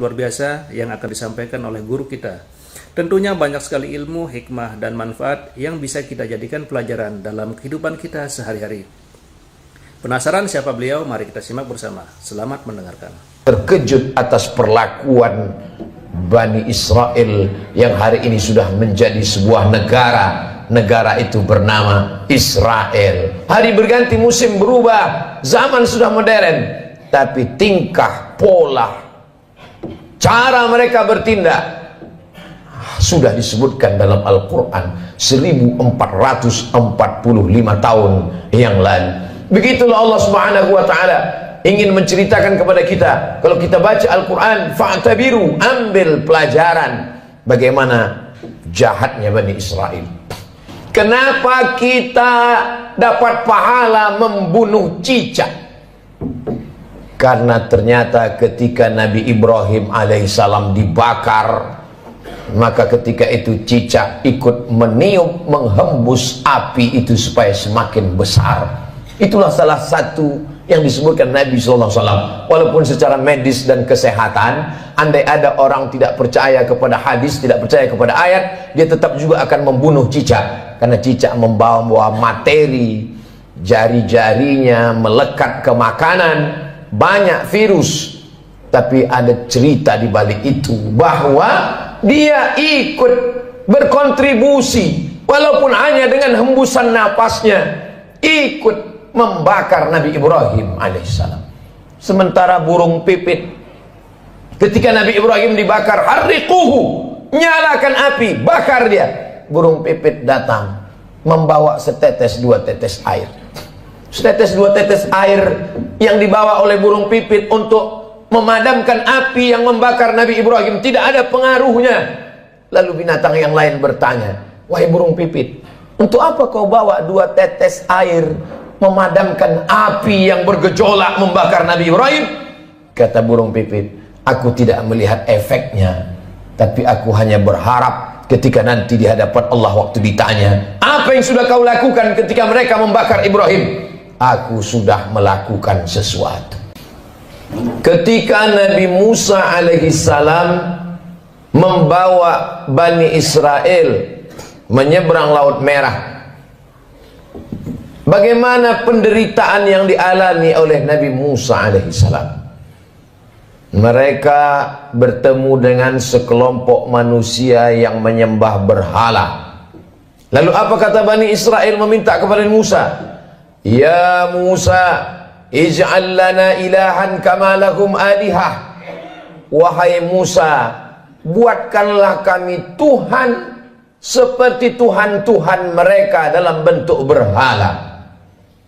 luar biasa yang akan disampaikan oleh guru kita. Tentunya banyak sekali ilmu, hikmah, dan manfaat yang bisa kita jadikan pelajaran dalam kehidupan kita sehari-hari. Penasaran siapa beliau? Mari kita simak bersama. Selamat mendengarkan. Terkejut atas perlakuan Bani Israel yang hari ini sudah menjadi sebuah negara. Negara itu bernama Israel. Hari berganti, musim berubah, zaman sudah modern, tapi tingkah, pola, cara mereka bertindak sudah disebutkan dalam Al-Quran 1445 tahun yang lalu. Begitulah Allah Subhanahu wa ta'ala ingin menceritakan kepada kita. Kalau kita baca Al-Quran, fa'tabiru, ambil pelajaran bagaimana jahatnya Bani Israel. Kenapa kita dapat pahala membunuh cicak? Karena ternyata ketika Nabi Ibrahim alaihissalam dibakar, maka ketika itu cicak ikut meniup, menghembus api itu supaya semakin besar. Itulah salah satu yang disebutkan Nabi SAW. Walaupun secara medis dan kesehatan, andai ada orang tidak percaya kepada hadis, tidak percaya kepada ayat, dia tetap juga akan membunuh cicak. Karena cicak membawa materi, jari-jarinya melekat ke makanan, banyak virus. Tapi ada cerita di balik itu, bahwa dia ikut berkontribusi, walaupun hanya dengan hembusan napasnya, ikut membakar Nabi Ibrahim alaihissalam. Sementara burung pipit, ketika Nabi Ibrahim dibakar, harriquhu, nyalakan api, bakar dia. Burung pipit datang membawa setetes dua tetes air. Setetes dua tetes air yang dibawa oleh burung pipit untuk memadamkan api yang membakar Nabi Ibrahim tidak ada pengaruhnya. Lalu binatang yang lain bertanya, wahai burung pipit, untuk apa kau bawa dua tetes air memadamkan api yang bergejolak membakar Nabi Ibrahim? Kata burung pipit, aku tidak melihat efeknya, tapi aku hanya berharap ketika nanti di hadapan Allah waktu ditanya, apa yang sudah kau lakukan ketika mereka membakar Ibrahim? Aku sudah melakukan sesuatu. Ketika Nabi Musa alaihissalam membawa Bani Israel menyeberang Laut Merah, bagaimana penderitaan yang dialami oleh Nabi Musa alaihissalam? Mereka bertemu dengan sekelompok manusia yang menyembah berhala. Lalu apa kata Bani Israel meminta kepada Musa? Ya Musa, ij'al lana ilahan kama lahum alihah. Wahai Musa, buatkanlah kami Tuhan seperti Tuhan-Tuhan mereka dalam bentuk berhala.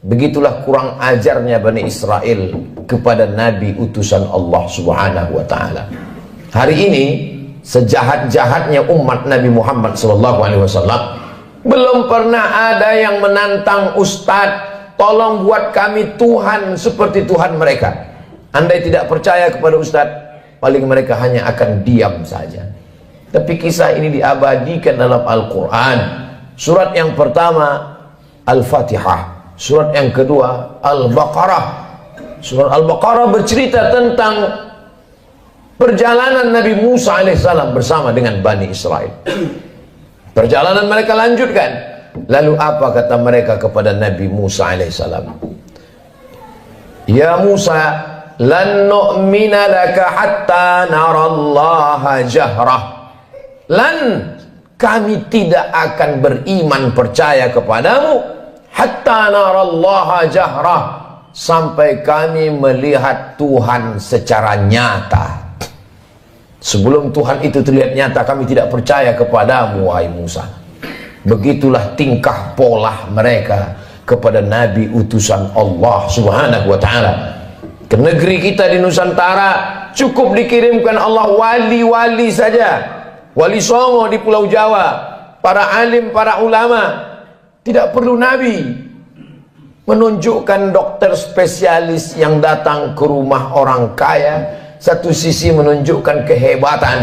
Begitulah kurang ajarnya Bani Israel kepada Nabi utusan Allah Subhanahu wa ta'ala. Hari ini sejahat-jahatnya umat Nabi Muhammad SAW, belum pernah ada yang menantang Ustadz, tolong buat kami Tuhan seperti Tuhan mereka. Andai tidak percaya kepada Ustadz, paling mereka hanya akan diam saja. Tapi kisah ini diabadikan dalam Al-Quran. Surat yang pertama Al-Fatihah, surat yang kedua Al-Baqarah. Surat Al-Baqarah bercerita tentang perjalanan Nabi Musa alaihissalam bersama dengan Bani Israel. Perjalanan mereka lanjutkan. Lalu apa kata mereka kepada Nabi Musa alaihissalam? Ya Musa, lan nu'mina laka hatta narallaha jahrah. Lan, kami tidak akan beriman percaya kepadamu hatta narallaha jahrah, sampai kami melihat Tuhan secara nyata. Sebelum Tuhan itu terlihat nyata, kami tidak percaya kepadamu, wahai Musa. Begitulah tingkah pola mereka kepada Nabi utusan Allah Subhanahu wa ta'ala. Ke negeri kita di Nusantara cukup dikirimkan Allah wali-wali saja. Wali Songo di Pulau Jawa, para alim, para ulama. Tidak perlu Nabi. Menunjukkan dokter spesialis yang datang ke rumah orang kaya, satu sisi menunjukkan kehebatan,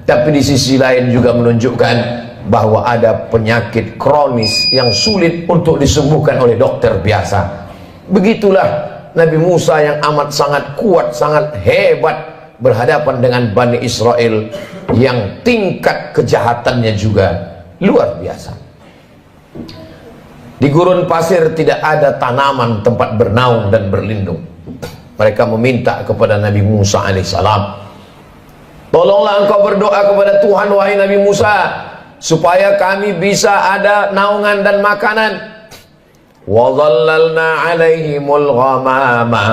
tapi di sisi lain juga menunjukkan bahwa ada penyakit kronis yang sulit untuk disembuhkan oleh dokter biasa. Begitulah Nabi Musa yang amat sangat kuat, sangat hebat, berhadapan dengan Bani Israel yang tingkat kejahatannya juga luar biasa. Di gurun pasir tidak ada tanaman tempat bernaung dan berlindung. Mereka meminta kepada Nabi Musa alaihissalam, tolonglah engkau berdoa kepada Tuhan wahai Nabi Musa, supaya kami bisa ada naungan dan makanan. Wa dhallalna alaihimul ghamama,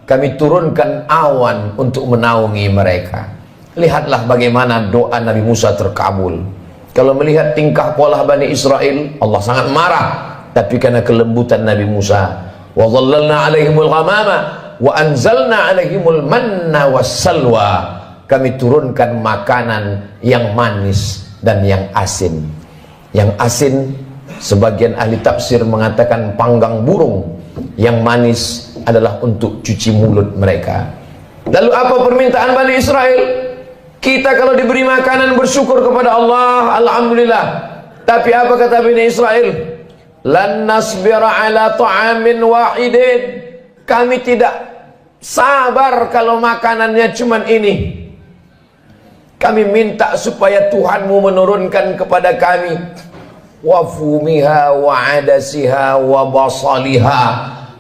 kami turunkan awan untuk menaungi mereka. Lihatlah bagaimana doa Nabi Musa terkabul. Kalau melihat tingkah pola Bani Israel, Allah sangat marah. Tapi karena kelembutan Nabi Musa, wa dhallalna alaihimul ghamama wa anzalna alaihimul manna wassalwa, kami turunkan makanan yang manis dan yang asin. Yang asin, sebagian ahli tafsir mengatakan panggang burung. Yang manis adalah untuk cuci mulut mereka. Lalu apa permintaan Bani Israel? Kita kalau diberi makanan bersyukur kepada Allah, alhamdulillah. Tapi apa kata Bani Israel? Lan nasbira ala ta'amin wahidin, kami tidak sabar kalau makanannya cuman ini. Kami minta supaya Tuhanmu menurunkan kepada kami wa fumiha wa adasiha wa basaliha,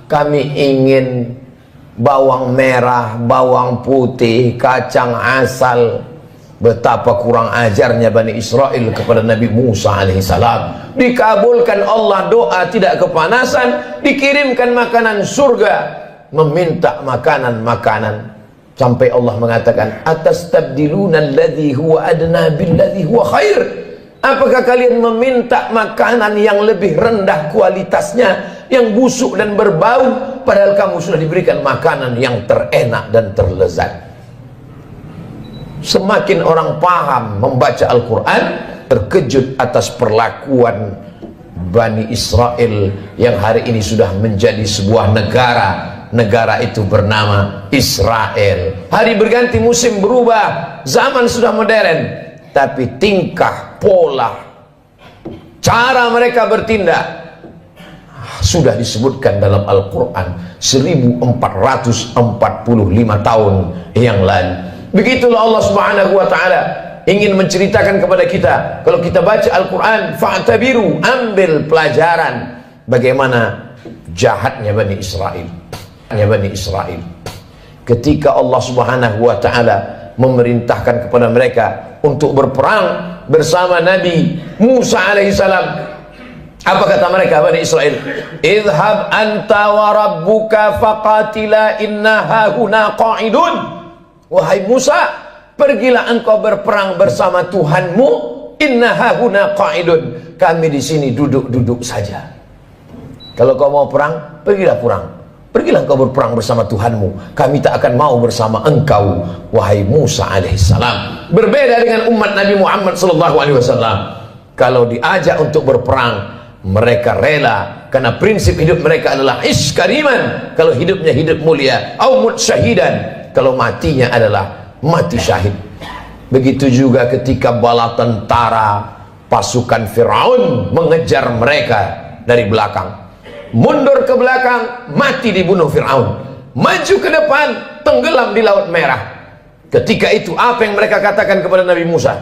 kami ingin bawang merah, bawang putih, kacang asal. Betapa kurang ajarnya Bani Israel kepada Nabi Musa alaihissalam. Dikabulkan Allah doa, tidak kepanasan, dikirimkan makanan surga, meminta makanan-makanan. Sampai Allah mengatakan, atastabdiluna alladhi huwa adna billadhi huwa khair. Apakah kalian meminta makanan yang lebih rendah kualitasnya, yang busuk dan berbau, padahal kamu sudah diberikan makanan yang terenak dan terlezat? Semakin orang paham membaca Al-Quran, terkejut atas perlakuan Bani Israel yang hari ini sudah menjadi sebuah negara. Negara itu bernama Israel. Hari berganti, musim berubah, zaman sudah modern, tapi tingkah, pola, cara mereka bertindak sudah disebutkan dalam Al-Quran 1445 tahun yang lalu. Begitulah Allah Subhanahu wa ta'ala ingin menceritakan kepada kita. Kalau kita baca Al-Quran, fa'tabiru, ambil pelajaran bagaimana jahatnya Bani Israel. Bani Israel ketika Allah Subhanahu wa ta'ala memerintahkan kepada mereka untuk berperang bersama Nabi Musa alaihissalam. Apa kata mereka Bani Israel? Idhab anta wa rabbuka faqatila inna hahuna qa'idun. Wahai Musa, pergilah engkau berperang bersama Tuhanmu. Inna hahuna qa'idun, kami di sini duduk-duduk saja. Kalau kau mau perang, pergilah perang. Pergilah engkau berperang bersama Tuhanmu. Kami tak akan mau bersama engkau, wahai Musa alaihissalam. Berbeda dengan umat Nabi Muhammad sallallahu alaihi wasallam. Kalau diajak untuk berperang, mereka rela, karena prinsip hidup mereka adalah ish kariman. Kalau hidupnya hidup mulia, au mut syahidan, kalau matinya adalah mati syahid. Begitu juga ketika bala tentara pasukan Firaun mengejar mereka dari belakang, mundur ke belakang, mati dibunuh Firaun. Maju ke depan, tenggelam di Laut Merah. Ketika itu apa yang mereka katakan kepada Nabi Musa?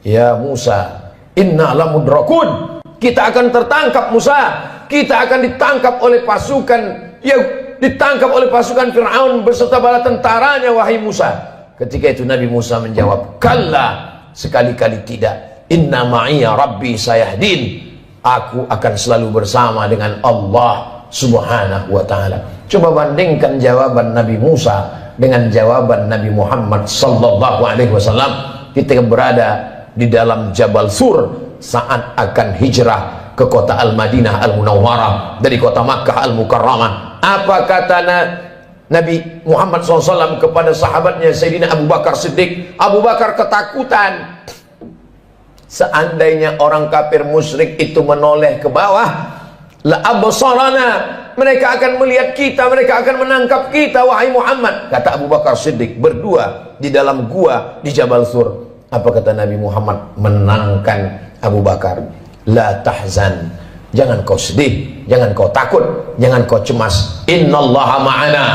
Ya Musa, inna lamudrakun, kita akan tertangkap Musa, kita akan ditangkap oleh pasukan, ya ditangkap oleh pasukan Fir'aun beserta bala tentaranya, wahai Musa. Ketika itu Nabi Musa menjawab, kalla, sekali-kali tidak. Inna ma'iya rabbi sayahdin, aku akan selalu bersama dengan Allah Subhanahu wa ta'ala. Coba bandingkan jawaban Nabi Musa dengan jawaban Nabi Muhammad sallallahu alaihi wasallam ketika berada di dalam Jabal Sur saat akan hijrah ke kota Al-Madinah Al-Munawwarah dari kota Makkah Al-Mukarramah. Apa kata Nabi Muhammad SAW kepada sahabatnya Sayyidina Abu Bakar Siddiq? Abu Bakar ketakutan. Seandainya orang kafir musyrik itu menoleh ke bawah, la absarana, mereka akan melihat kita, mereka akan menangkap kita, wahai Muhammad. Kata Abu Bakar Siddiq berdua di dalam gua di Jabal Sur. Apa kata Nabi Muhammad menangkan Abu Bakar? La tahzan, jangan kau sedih, jangan kau takut, jangan kau cemas. Innallaha ma'ana,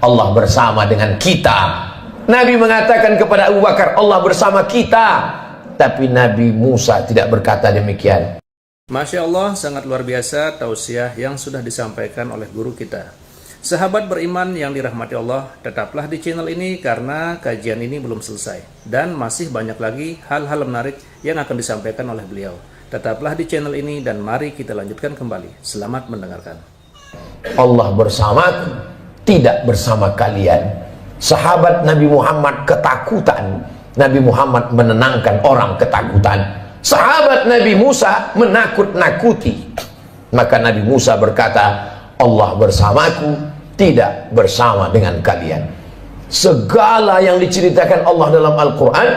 Allah bersama dengan kita. Nabi mengatakan kepada Abu Bakar, Allah bersama kita. Tapi Nabi Musa tidak berkata demikian. Masya Allah, sangat luar biasa tausiah yang sudah disampaikan oleh guru kita. Sahabat beriman yang dirahmati Allah, tetaplah di channel ini karena kajian ini belum selesai. Dan masih banyak lagi hal-hal menarik yang akan disampaikan oleh beliau. Tetaplah di channel ini dan mari kita lanjutkan kembali. Selamat mendengarkan. Allah bersamaku, tidak bersama kalian. Sahabat Nabi Muhammad ketakutan. Nabi Muhammad menenangkan orang ketakutan. Sahabat Nabi Musa menakut-nakuti. Maka Nabi Musa berkata, Allah bersamaku, tidak bersama dengan kalian. Segala yang diceritakan Allah dalam Al-Quran,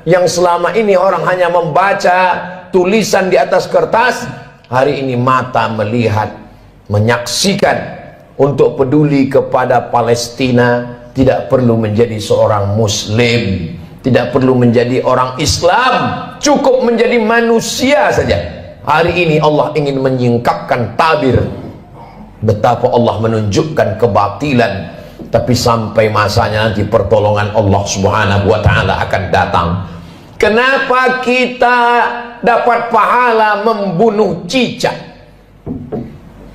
yang selama ini orang hanya membaca tulisan di atas kertas, hari ini mata melihat, menyaksikan. Untuk peduli kepada Palestina, tidak perlu menjadi seorang Muslim, tidak perlu menjadi orang Islam, cukup menjadi manusia saja. Hari ini Allah ingin menyingkapkan tabir betapa Allah menunjukkan kebatilan, tapi sampai masanya nanti pertolongan Allah Subhanahu wa taala akan datang. Kenapa kita dapat pahala membunuh cicak?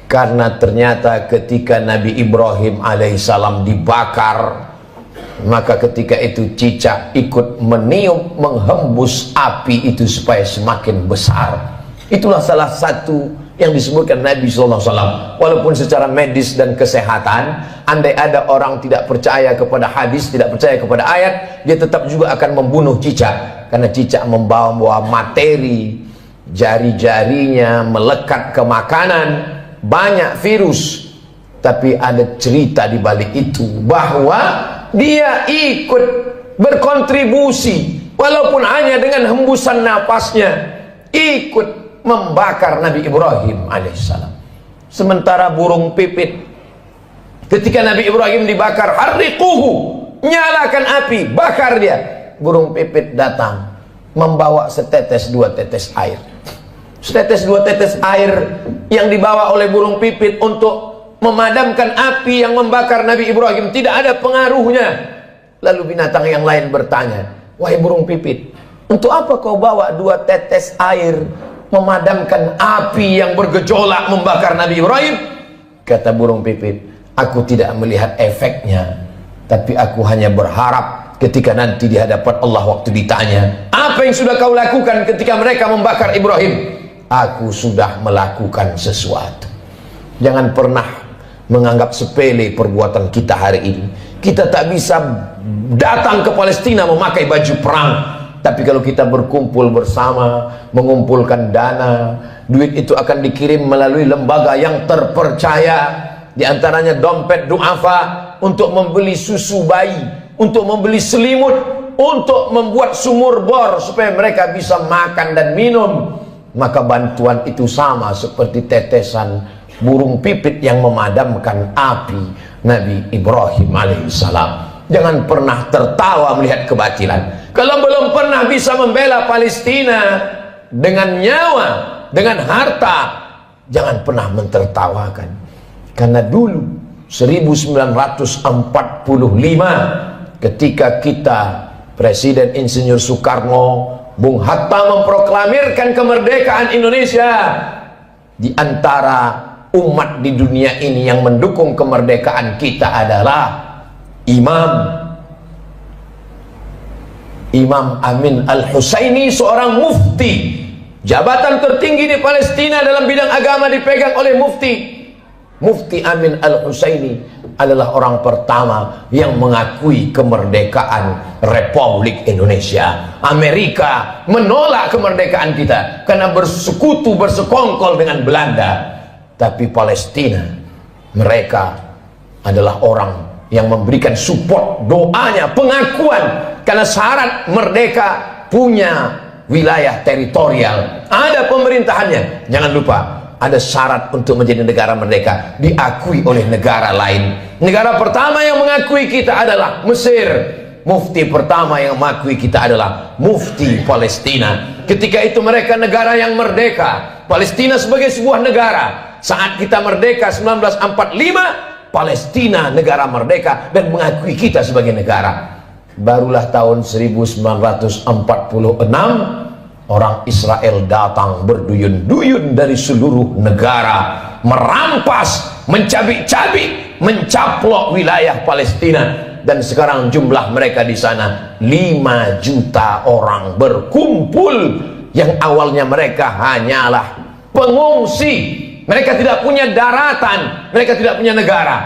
Karena ternyata ketika Nabi Ibrahim alaihissalam dibakar, maka ketika itu cicak ikut meniup, menghembus api itu supaya semakin besar. Itulah salah satu yang disebutkan Nabi SAW. Walaupun secara medis dan kesehatan, andai ada orang tidak percaya kepada hadis, tidak percaya kepada ayat, dia tetap juga akan membunuh cicak. Karena cicak membawa materi, jari-jarinya melekat ke makanan, banyak virus. Tapi ada cerita di balik itu, bahwa dia ikut berkontribusi, walaupun hanya dengan hembusan napasnya, ikut membakar Nabi Ibrahim alaihissalam. Sementara burung pipit, ketika Nabi Ibrahim dibakar, harriquhu, nyalakan api, bakar dia. Burung pipit datang membawa setetes dua tetes air. Setetes dua tetes air yang dibawa oleh burung pipit untuk memadamkan api yang membakar Nabi Ibrahim tidak ada pengaruhnya. Lalu binatang yang lain bertanya, wahai burung pipit, untuk apa kau bawa dua tetes air memadamkan api yang bergejolak membakar Nabi Ibrahim? Kata burung pipit, aku tidak melihat efeknya, tapi aku hanya berharap ketika nanti di hadapan Allah waktu ditanya, apa yang sudah kau lakukan ketika mereka membakar Ibrahim? Aku sudah melakukan sesuatu. Jangan pernah menganggap sepele perbuatan kita hari ini. Kita tak bisa datang ke Palestina memakai baju perang, tapi kalau kita berkumpul bersama, mengumpulkan dana, duit itu akan dikirim melalui lembaga yang terpercaya. Di antaranya dompet duafa, untuk membeli susu bayi, untuk membeli selimut, untuk membuat sumur bor supaya mereka bisa makan dan minum. Maka bantuan itu sama seperti tetesan burung pipit yang memadamkan api Nabi Ibrahim alaihissalam. Jangan pernah tertawa melihat kebatilan. Kalau belum pernah bisa membela Palestina dengan nyawa, dengan harta, jangan pernah mentertawakan. Karena dulu 1945 ketika kita Presiden Insinyur Soekarno, Bung Hatta memproklamirkan kemerdekaan Indonesia, di antara umat di dunia ini yang mendukung kemerdekaan kita adalah Imam Amin Al-Husaini, seorang mufti. Jabatan tertinggi di Palestina dalam bidang agama dipegang oleh Mufti Amin Al-Husaini adalah orang pertama yang mengakui kemerdekaan Republik Indonesia. Amerika menolak kemerdekaan kita karena bersekutu, bersekongkol dengan Belanda. Tapi Palestina, mereka adalah orang yang memberikan support, doanya, pengakuan. Karena syarat merdeka punya wilayah teritorial, ada pemerintahannya. Jangan lupa, ada syarat untuk menjadi negara merdeka, diakui oleh negara lain. Negara pertama yang mengakui kita adalah Mesir. Mufti pertama yang mengakui kita adalah Mufti Palestina. Ketika itu mereka negara yang merdeka, Palestina sebagai sebuah negara. Saat kita merdeka 1945, Palestina negara merdeka dan mengakui kita sebagai negara. Barulah tahun 1946 orang Israel datang berduyun-duyun dari seluruh negara, merampas, mencabik-cabik, mencaplok wilayah Palestina, dan sekarang jumlah mereka di sana 5 juta orang berkumpul. Yang awalnya mereka hanyalah pengungsi, mereka tidak punya daratan, mereka tidak punya negara,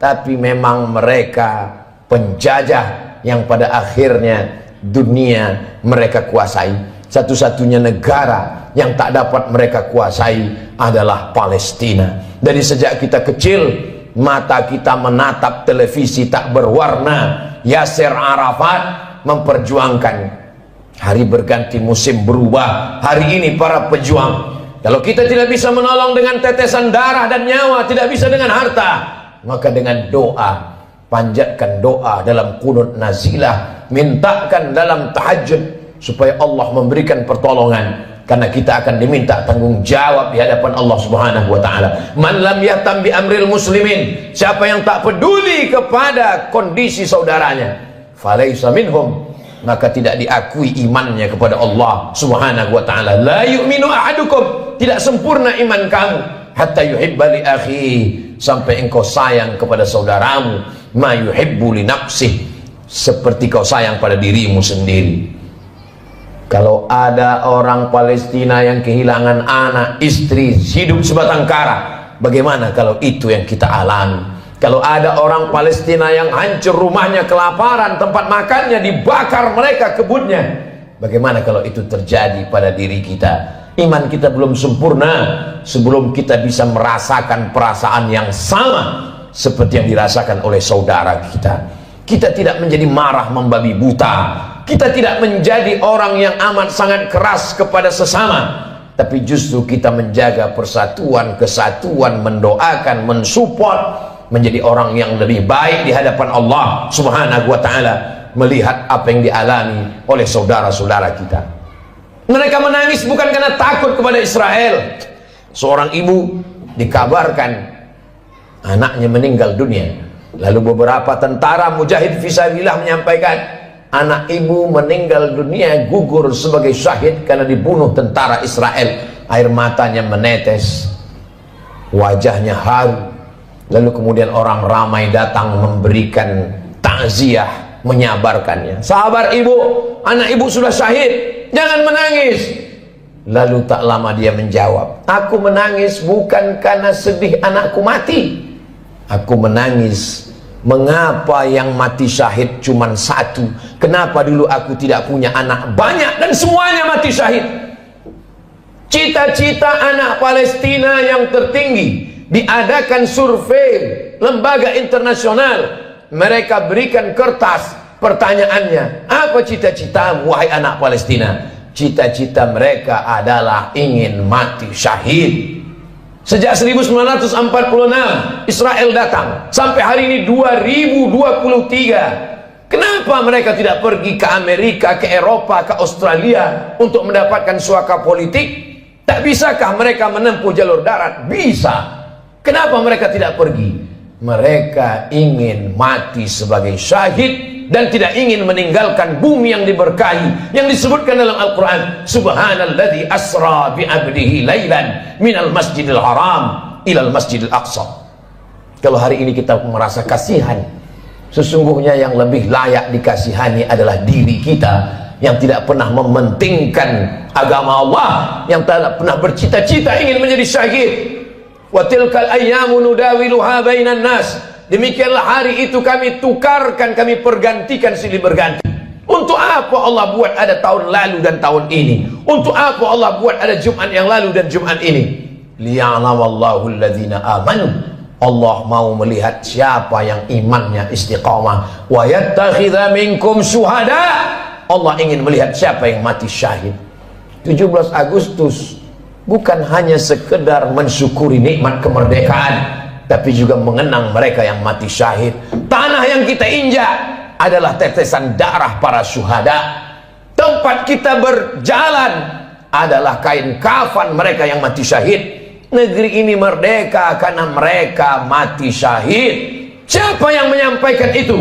tapi memang mereka penjajah yang pada akhirnya dunia mereka kuasai. Satu-satunya negara yang tak dapat mereka kuasai adalah Palestina. Dari sejak kita kecil, mata kita menatap televisi tak berwarna. Yasser Arafat memperjuangkan. Hari berganti, musim berubah. Hari ini para pejuang, kalau kita tidak bisa menolong dengan tetesan darah dan nyawa, tidak bisa dengan harta, maka dengan doa, panjatkan doa dalam qunut nazilah, mintakan dalam tahajud supaya Allah memberikan pertolongan, karena kita akan diminta tanggung jawab di hadapan Allah Subhanahu wa taala. Man lam yahtam bi amril muslimin, siapa yang tak peduli kepada kondisi saudaranya, falaisa minhum, maka tidak diakui imannya kepada Allah Subhanahu wa taala. La yu'minu ahadukum, tidak sempurna iman kamu, hatta yuhibba li akhi, sampai engkau sayang kepada saudaramu, ma yuhibbu li nafsih, seperti kau sayang pada dirimu sendiri. Kalau ada orang Palestina yang kehilangan anak, istri, hidup sebatang kara, bagaimana kalau itu yang kita alami? Kalau ada orang Palestina yang hancur rumahnya, kelaparan, tempat makannya dibakar mereka, kebunnya, bagaimana kalau itu terjadi pada diri kita? Iman kita belum sempurna sebelum kita bisa merasakan perasaan yang sama seperti yang dirasakan oleh saudara kita. Kita tidak menjadi marah membabi buta, kita tidak menjadi orang yang amat sangat keras kepada sesama, tapi justru kita menjaga persatuan, kesatuan, mendoakan, mensupport, menjadi orang yang lebih baik di hadapan Allah Subhanahu wa taala, melihat apa yang dialami oleh saudara-saudara kita. Mereka menangis bukan karena takut kepada Israel. Seorang ibu dikabarkan anaknya meninggal dunia. Lalu beberapa tentara mujahid fisabilillah menyampaikan, anak ibu meninggal dunia, gugur sebagai syahid karena dibunuh tentara Israel. Air matanya menetes, wajahnya haru. Lalu kemudian orang ramai datang memberikan takziah, menyabarkannya. Sabar ibu, anak ibu sudah syahid, jangan menangis. Lalu tak lama dia menjawab, aku menangis bukan karena sedih anakku mati, aku menangis, mengapa yang mati syahid cuma satu? Kenapa dulu aku tidak punya anak banyak dan semuanya mati syahid? Cita-cita anak Palestina yang tertinggi, diadakan survei lembaga internasional, mereka berikan kertas, pertanyaannya, apa cita-citamu wahai anak Palestina? Cita-cita mereka adalah ingin mati syahid. Sejak 1946 Israel datang sampai hari ini 2023. Kenapa mereka tidak pergi ke Amerika, ke Eropa, ke Australia untuk mendapatkan suaka politik? Tak bisakah mereka menempuh jalur darat? Bisa. Kenapa mereka tidak pergi? Mereka ingin mati sebagai syahid dan tidak ingin meninggalkan bumi yang diberkahi, yang disebutkan dalam Al-Quran, subhanalladzi asra bi'abdihi laylan minal masjidil haram ilal masjidil aqsa. Kalau hari ini kita merasa kasihan, sesungguhnya yang lebih layak dikasihani adalah diri kita yang tidak pernah mementingkan agama Allah, yang tidak pernah bercita-cita ingin menjadi syahid. Wa tilkal ayyamu nudawiluha bainan nas, demikianlah hari itu kami tukarkan, kami pergantikan silih berganti. Untuk apa Allah buat ada tahun lalu dan tahun ini? Untuk apa Allah buat ada Jumat yang lalu dan Jumat ini? Liya'lamallahu alladhina amanu, Allah mau melihat siapa yang imannya istiqamah. Wa yattakhidha minkum syuhada, Allah ingin melihat siapa yang mati syahid. 17 Agustus bukan hanya sekedar mensyukuri nikmat kemerdekaan, tapi juga mengenang mereka yang mati syahid. Tanah yang kita injak adalah tetesan darah para syuhada. Tempat kita berjalan adalah kain kafan mereka yang mati syahid. Negeri ini merdeka karena mereka mati syahid. Siapa yang menyampaikan itu?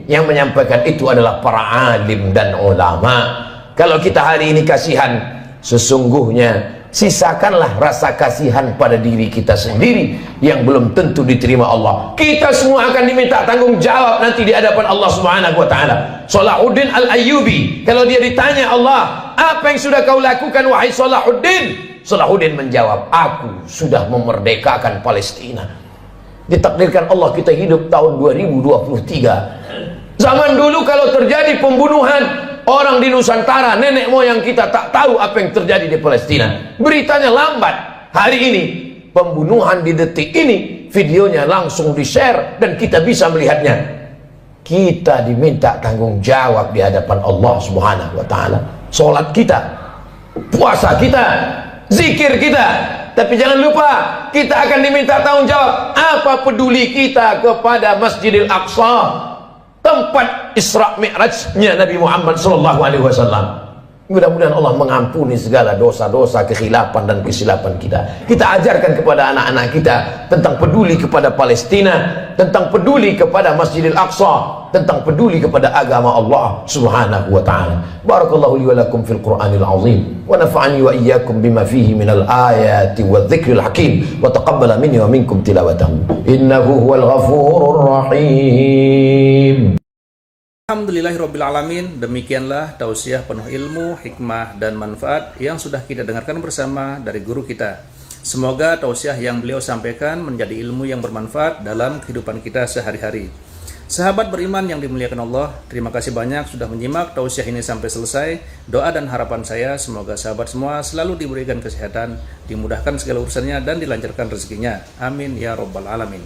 yang menyampaikan itu adalah para alim dan ulama. Kalau kita hari ini kasihan, sesungguhnya sisakanlah rasa kasihan pada diri kita sendiri yang belum tentu diterima Allah. Kita semua akan diminta tanggung jawab nanti di hadapan Allah Subhanahu wa taala. Salahuddin Al-Ayyubi, kalau dia ditanya Allah, apa yang sudah kau lakukan wahai Salahuddin? Salahuddin menjawab, aku sudah memerdekakan Palestina. Ditakdirkan Allah kita hidup tahun 2023. Zaman dulu kalau terjadi pembunuhan orang di Nusantara, nenek moyang kita tak tahu apa yang terjadi di Palestina. Beritanya lambat. Hari ini pembunuhan di detik ini, videonya langsung di-share dan kita bisa melihatnya. Kita diminta tanggung jawab di hadapan Allah Subhanahu wa taala. Salat kita, puasa kita, zikir kita. Tapi jangan lupa, kita akan diminta tanggung jawab. Apa peduli kita kepada Masjidil Aqsa, tempat Isra Mi'rajnya Nabi Muhammad SAW. Mudah-mudahan Allah mengampuni segala dosa-dosa, kekhilafan dan kesilapan kita. Kita ajarkan kepada anak-anak kita tentang peduli kepada Palestina, tentang peduli kepada Masjidil Aqsa, tentang peduli kepada agama Allah Subhanahu wa taala. Barakallahu li wa lakum fil Qur'anil azim wa nafa'ani wa iyyakum bima fihi minal ayati wadh-dhikril hakim wa taqabbala minni wa minkum tilawatahu innahu huwal ghafurur rahim. Alhamdulillahirrabbilalamin. Demikianlah tausiah penuh ilmu, hikmah, dan manfaat yang sudah kita dengarkan bersama dari guru kita. Semoga tausiah yang beliau sampaikan menjadi ilmu yang bermanfaat dalam kehidupan kita sehari-hari. Sahabat beriman yang dimuliakan Allah, terima kasih banyak sudah menyimak tausiah ini sampai selesai. Doa dan harapan saya semoga sahabat semua selalu diberikan kesehatan, dimudahkan segala urusannya, dan dilancarkan rezekinya. Amin ya rabbal alamin.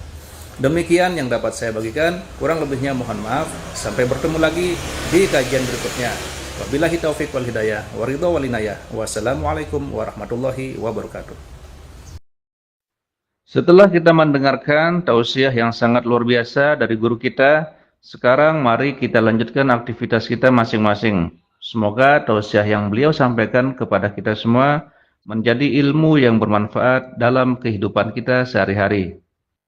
Demikian yang dapat saya bagikan, kurang lebihnya mohon maaf. Sampai bertemu lagi di kajian berikutnya. Wabillahi taufiq wal hidayah, waridho wal inayah. Wassalamualaikum warahmatullahi wabarakatuh. Setelah kita mendengarkan tausiah yang sangat luar biasa dari guru kita, sekarang mari kita lanjutkan aktivitas kita masing-masing. Semoga tausiah yang beliau sampaikan kepada kita semua menjadi ilmu yang bermanfaat dalam kehidupan kita sehari-hari.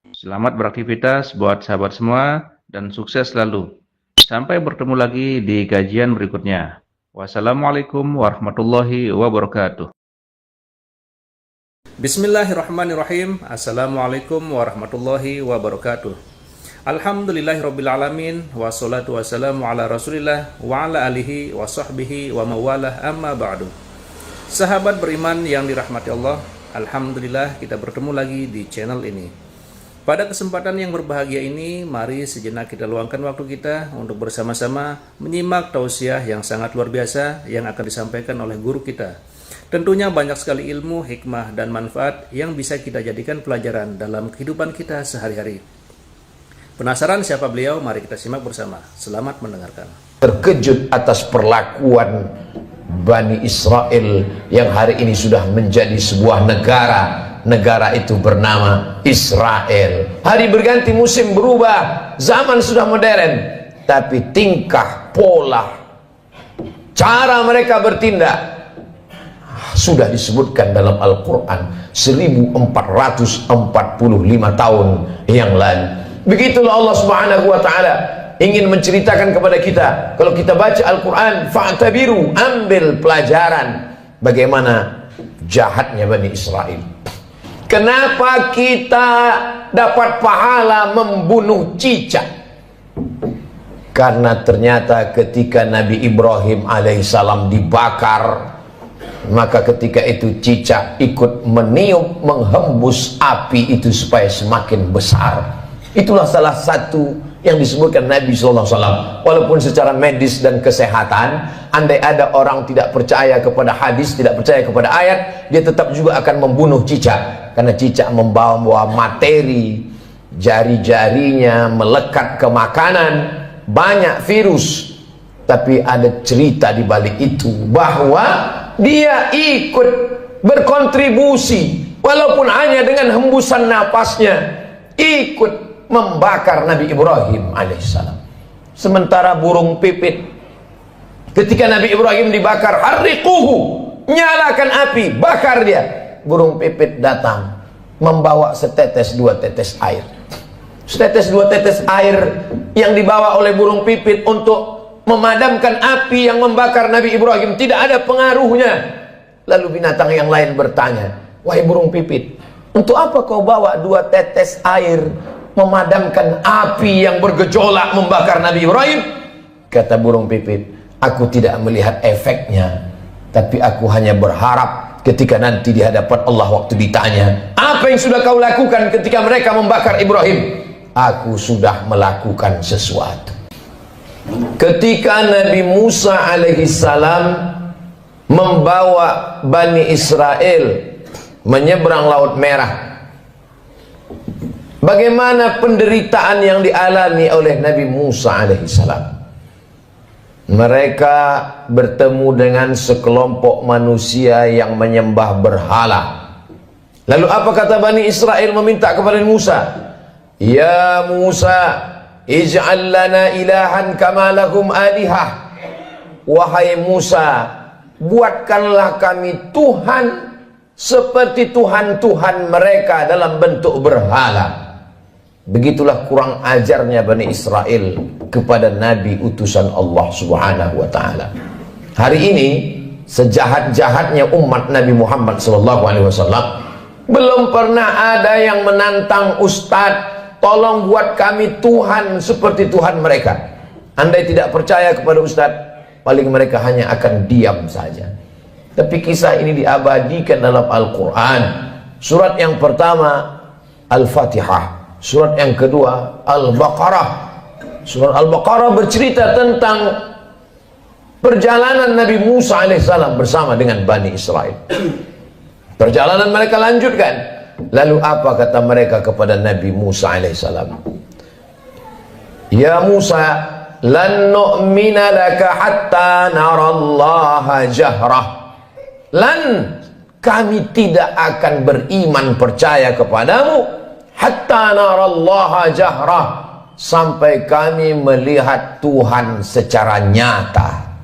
Selamat beraktivitas buat sahabat semua dan sukses selalu. Sampai bertemu lagi di kajian berikutnya. Wassalamualaikum warahmatullahi wabarakatuh. Bismillahirrahmanirrahim. Assalamualaikum warahmatullahi wabarakatuh. Alhamdulillahirrabbilalamin. Wassalatu wassalamu ala rasulillah wa ala alihi wa sahbihi wa mawalah amma ba'du. Sahabat beriman yang dirahmati Allah, alhamdulillah kita bertemu lagi di channel ini. Pada kesempatan yang berbahagia ini, mari sejenak kita luangkan waktu kita untuk bersama-sama menyimak tausiah yang sangat luar biasa yang akan disampaikan oleh guru kita. Tentunya banyak sekali ilmu, hikmah, dan manfaat yang bisa kita jadikan pelajaran dalam kehidupan kita sehari-hari. Penasaran siapa beliau? Mari kita simak bersama. Selamat mendengarkan. Terkejut atas perlakuan Bani Israel yang hari ini sudah menjadi sebuah negara. Negara itu bernama Israel. Hari berganti, musim berubah, zaman sudah modern, tapi tingkah, pola, cara mereka bertindak sudah disebutkan dalam Al-Quran 1445 tahun yang lalu. Begitulah Allah Subhanahu wa ta'ala ingin menceritakan kepada kita. Kalau kita baca Al-Quran, fa'tabiru, ambil pelajaran bagaimana jahatnya Bani Israel. Kenapa kita dapat pahala membunuh cicak? Karena ternyata ketika Nabi Ibrahim alaihissalam dibakar, maka ketika itu cicak ikut meniup, menghembus api itu supaya semakin besar. Itulah salah satu yang disebutkan Nabi SAW. Walaupun secara medis dan kesehatan, andai ada orang tidak percaya kepada hadis, tidak percaya kepada ayat, dia tetap juga akan membunuh cicak. Karena cicak membawa materi, jari-jarinya melekat ke makanan, banyak virus. Tapi ada cerita di balik itu, bahwa dia ikut berkontribusi, walaupun hanya dengan hembusan napasnya, ikut membakar Nabi Ibrahim alaihissalam. Sementara burung pipit, ketika Nabi Ibrahim dibakar, harriquhu, nyalakan api, bakar dia. Burung pipit datang membawa setetes dua tetes air. setetes dua tetes air yang dibawa oleh burung pipit untuk memadamkan api yang membakar Nabi Ibrahim tidak ada pengaruhnya. Lalu binatang yang lain bertanya, wahai burung pipit, untuk apa kau bawa dua tetes air memadamkan api yang bergejolak membakar Nabi Ibrahim? Kata burung pipit, aku tidak melihat efeknya, tapi aku hanya berharap ketika nanti di hadapan Allah waktu ditanya, apa yang sudah kau lakukan ketika mereka membakar Ibrahim? Aku sudah melakukan sesuatu. Ketika Nabi Musa alaihissalam membawa Bani Israel menyeberang Laut Merah, bagaimana penderitaan yang dialami oleh Nabi Musa alaihissalam? Mereka bertemu dengan sekelompok manusia yang menyembah berhala. Lalu apa kata Bani Israel meminta kepada Musa? Ya Musa, ij'al lana ilahan kama lahum alihah. Wahai Musa, buatkanlah kami Tuhan seperti Tuhan-Tuhan mereka dalam bentuk berhala. Begitulah kurang ajarnya Bani Israel kepada Nabi utusan Allah Subhanahu wa ta'ala. Hari ini sejahat-jahatnya umat Nabi Muhammad SAW, belum pernah ada yang menantang Ustadz, tolong buat kami Tuhan seperti Tuhan mereka. Andai tidak percaya kepada Ustadz, paling mereka hanya akan diam saja. Tapi kisah ini diabadikan dalam Al-Quran. Surat yang pertama Al-Fatihah, surat yang kedua Al-Baqarah. Surat Al-Baqarah bercerita tentang perjalanan Nabi Musa alaihissalam bersama dengan Bani Israel. Perjalanan mereka lanjutkan. Lalu apa kata mereka kepada Nabi Musa alaihissalam? Ya Musa, lan nu'mina laka hatta narallaha jahrah. Lan, kami tidak akan beriman percaya kepadamu hatta narallaha jahrah, sampai kami melihat Tuhan secara nyata.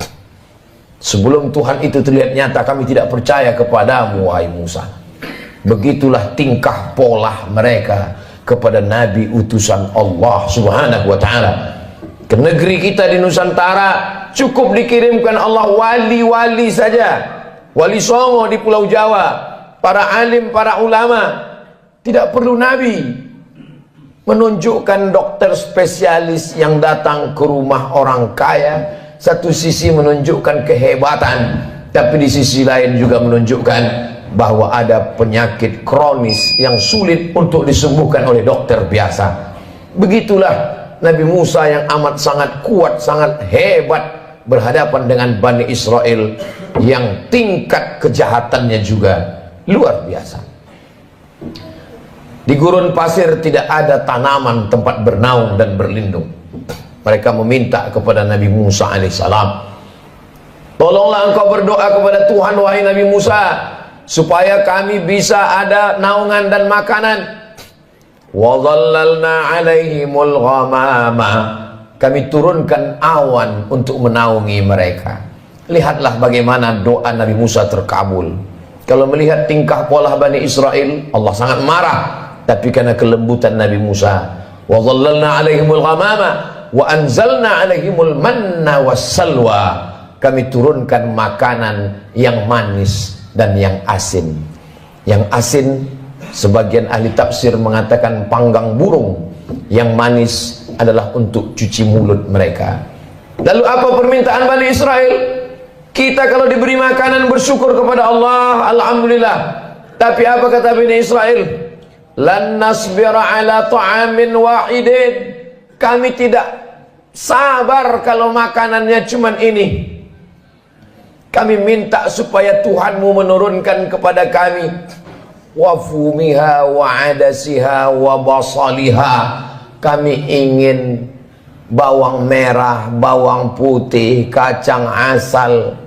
Sebelum Tuhan itu terlihat nyata, kami tidak percaya kepadamu wahai Musa. Begitulah tingkah pola mereka kepada Nabi utusan Allah Subhanahu wa ta'ala. Ke negeri kita di Nusantara cukup dikirimkan Allah wali-wali saja, wali songo di Pulau Jawa, para alim, para ulama. Tidak perlu Nabi. Menunjukkan dokter spesialis yang datang ke rumah orang kaya, satu sisi menunjukkan kehebatan, tapi di sisi lain juga menunjukkan bahwa ada penyakit kronis yang sulit untuk disembuhkan oleh dokter biasa. Begitulah Nabi Musa yang amat sangat kuat, sangat hebat berhadapan dengan Bani Israel yang tingkat kejahatannya juga luar biasa. Di gurun pasir tidak ada tanaman tempat bernaung dan berlindung. Mereka meminta kepada Nabi Musa alaihissalam, tolonglah engkau berdoa kepada Tuhan wahai Nabi Musa, supaya kami bisa ada naungan dan makanan. Wa dhallalna alaihimul ghamama, kami turunkan awan untuk menaungi mereka. Lihatlah bagaimana doa Nabi Musa terkabul. Kalau melihat tingkah pola Bani Israel, Allah sangat marah. Tapi karena kelembutan Nabi Musa, wa dhallalna alaihimul ghamama wa anzalna alaihimul manna wassalwa, kami turunkan makanan yang manis dan yang asin. Yang asin, sebagian ahli tafsir mengatakan panggang burung. Yang manis adalah untuk cuci mulut mereka. Lalu apa permintaan Bani Israel? Kita kalau diberi makanan bersyukur kepada Allah, alhamdulillah. Tapi apa kata Bani Israel? Lan nasbira ala ta'amin wahidin, kami tidak sabar kalau makanannya cuman ini. Kami minta supaya Tuhanmu menurunkan kepada kami wafumiha wa adasiha wa basaliha. Kami ingin bawang merah, bawang putih, kacang asal.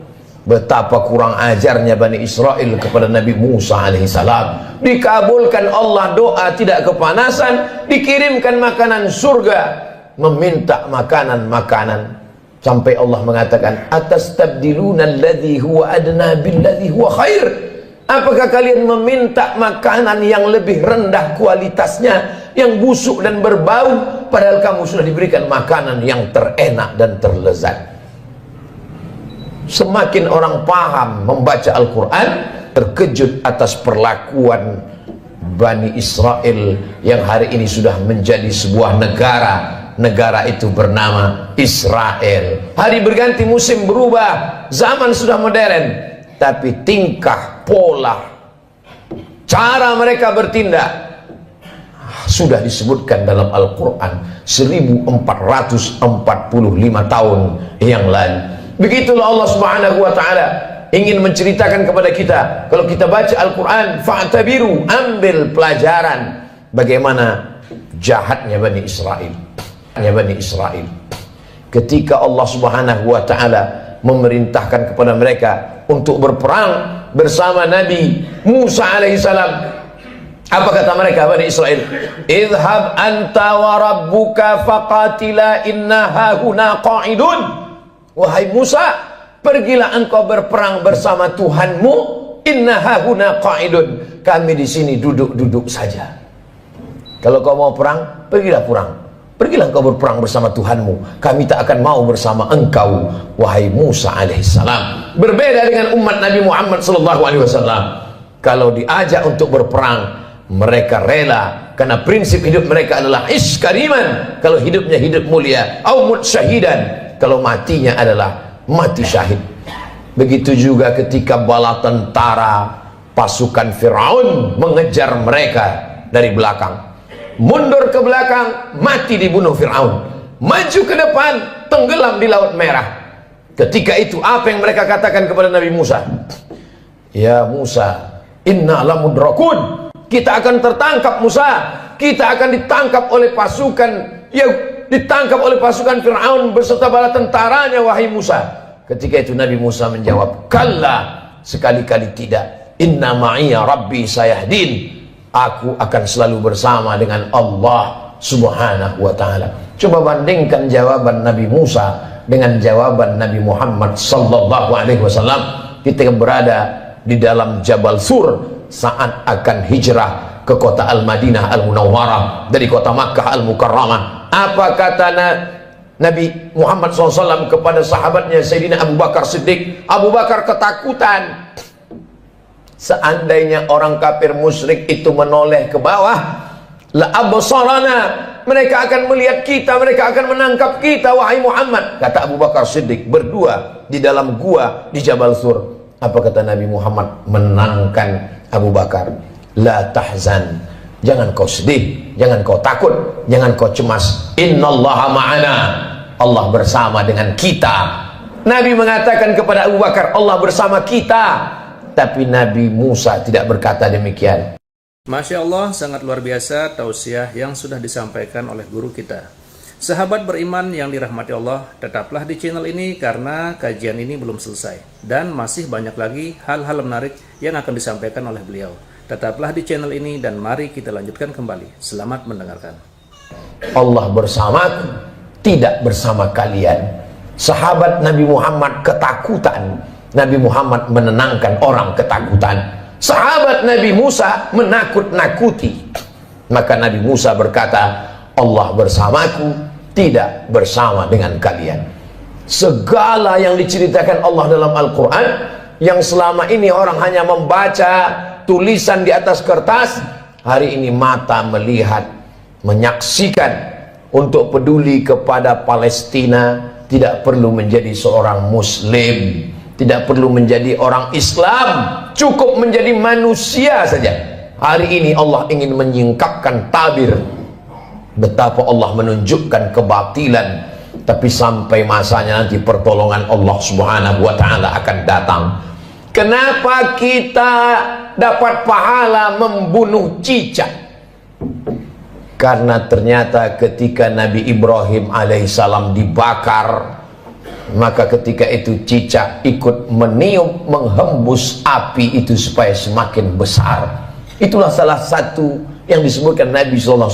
Betapa kurang ajarnya Bani Israel kepada Nabi Musa alaihissalam. Dikabulkan Allah doa tidak kepanasan, dikirimkan makanan surga, meminta makanan-makanan. Sampai Allah mengatakan, atastabdiluna alladhi huwa adna billadhi huwa khair. Apakah kalian meminta makanan yang lebih rendah kualitasnya yang busuk dan berbau, padahal kamu sudah diberikan makanan yang terenak dan terlezat. Semakin orang paham membaca Al-Quran, terkejut atas perlakuan Bani Israel yang hari ini sudah menjadi sebuah negara. Negara itu bernama Israel. Hari berganti, musim berubah, zaman sudah modern, tapi tingkah, pola, cara mereka bertindak sudah disebutkan dalam Al-Quran 1445 tahun yang lalu. Begitulah Allah Subhanahu wa ta'ala ingin menceritakan kepada kita. Kalau kita baca Al-Quran, fa'tabiru, ambil pelajaran bagaimana jahatnya Bani Israel. Ketika Allah Subhanahu wa ta'ala memerintahkan kepada mereka untuk berperang bersama Nabi Musa alaihissalam, apa kata mereka Bani Israel? Idhab anta wa rabbuka faqatila inna hahuna qa'idun. Wahai Musa, pergilah engkau berperang bersama Tuhanmu, inna hahuna qa'idun. Kami di sini duduk-duduk saja. Kalau kau mau perang, pergilah perang. Pergilah engkau berperang bersama Tuhanmu. Kami tak akan mau bersama engkau, wahai Musa alaihissalam. Berbeda dengan umat Nabi Muhammad sallallahu alaihi wasallam. Kalau diajak untuk berperang, mereka rela, karena prinsip hidup mereka adalah ish kariman. Kalau hidupnya hidup mulia, au mut syahidan, kalau matinya adalah mati syahid. Begitu juga ketika bala tentara pasukan Firaun mengejar mereka dari belakang. Mundur ke belakang, mati dibunuh Fir'aun. Maju ke depan, tenggelam di Laut Merah. Ketika itu apa yang mereka katakan kepada Nabi Musa? Ya Musa, inna lamudrakun. Kita akan tertangkap Musa. Kita akan ditangkap oleh pasukan, ya, ditangkap oleh pasukan Fir'aun beserta bala tentaranya, wahai Musa. Ketika itu Nabi Musa menjawab, kalla, sekali-kali tidak. Inna ma'iya rabbi sayahdin. Aku akan selalu bersama dengan Allah Subhanahu wa ta'ala. Coba bandingkan jawaban Nabi Musa dengan jawaban Nabi Muhammad sallallahu alaihi wasallam ketika berada di dalam Jabal Sur saat akan hijrah ke kota Al-Madinah Al-Munawwarah dari kota Makkah Al-Mukarramah. Apa kata Nabi Muhammad SAW kepada sahabatnya Sayyidina Abu Bakar Siddiq? Abu Bakar ketakutan. Seandainya orang kafir musyrik itu menoleh ke bawah, la absarana, mereka akan melihat kita, mereka akan menangkap kita, wahai Muhammad. Kata Abu Bakar Siddiq, berdua di dalam gua di Jabal Sur. Apa kata Nabi Muhammad menenangkan Abu Bakar? La tahzan, jangan kau sedih, jangan kau takut, jangan kau cemas. Innallaha ma'ana, Allah bersama dengan kita. Nabi mengatakan kepada Abu Bakar, Allah bersama kita. Tapi Nabi Musa tidak berkata demikian. Masya Allah, sangat luar biasa tausiah yang sudah disampaikan oleh guru kita. Sahabat beriman yang dirahmati Allah, tetaplah di channel ini karena kajian ini belum selesai. Dan masih banyak lagi hal-hal menarik yang akan disampaikan oleh beliau. Tetaplah di channel ini dan mari kita lanjutkan kembali. Selamat mendengarkan. Allah bersamaku, tidak bersama kalian. Sahabat Nabi Muhammad ketakutan. Nabi Muhammad menenangkan orang ketakutan. Sahabat Nabi Musa menakut-nakuti. Maka Nabi Musa berkata, Allah bersamaku, tidak bersama dengan kalian. Segala yang diceritakan Allah dalam Al-Quran, yang selama ini orang hanya membaca tulisan di atas kertas, hari ini mata melihat, menyaksikan. Untuk peduli kepada Palestina, tidak perlu menjadi seorang Muslim, tidak perlu menjadi orang Islam, cukup menjadi manusia saja. Hari ini Allah ingin menyingkapkan tabir betapa Allah menunjukkan kebatilan, tapi sampai masanya nanti pertolongan Allah Subhanahu wa ta'ala akan datang. Kenapa kita dapat pahala membunuh cicak? Karena ternyata ketika Nabi Ibrahim alaihissalam dibakar, maka ketika itu cicak ikut meniup, menghembus api itu supaya semakin besar. Itulah salah satu yang disebutkan Nabi SAW.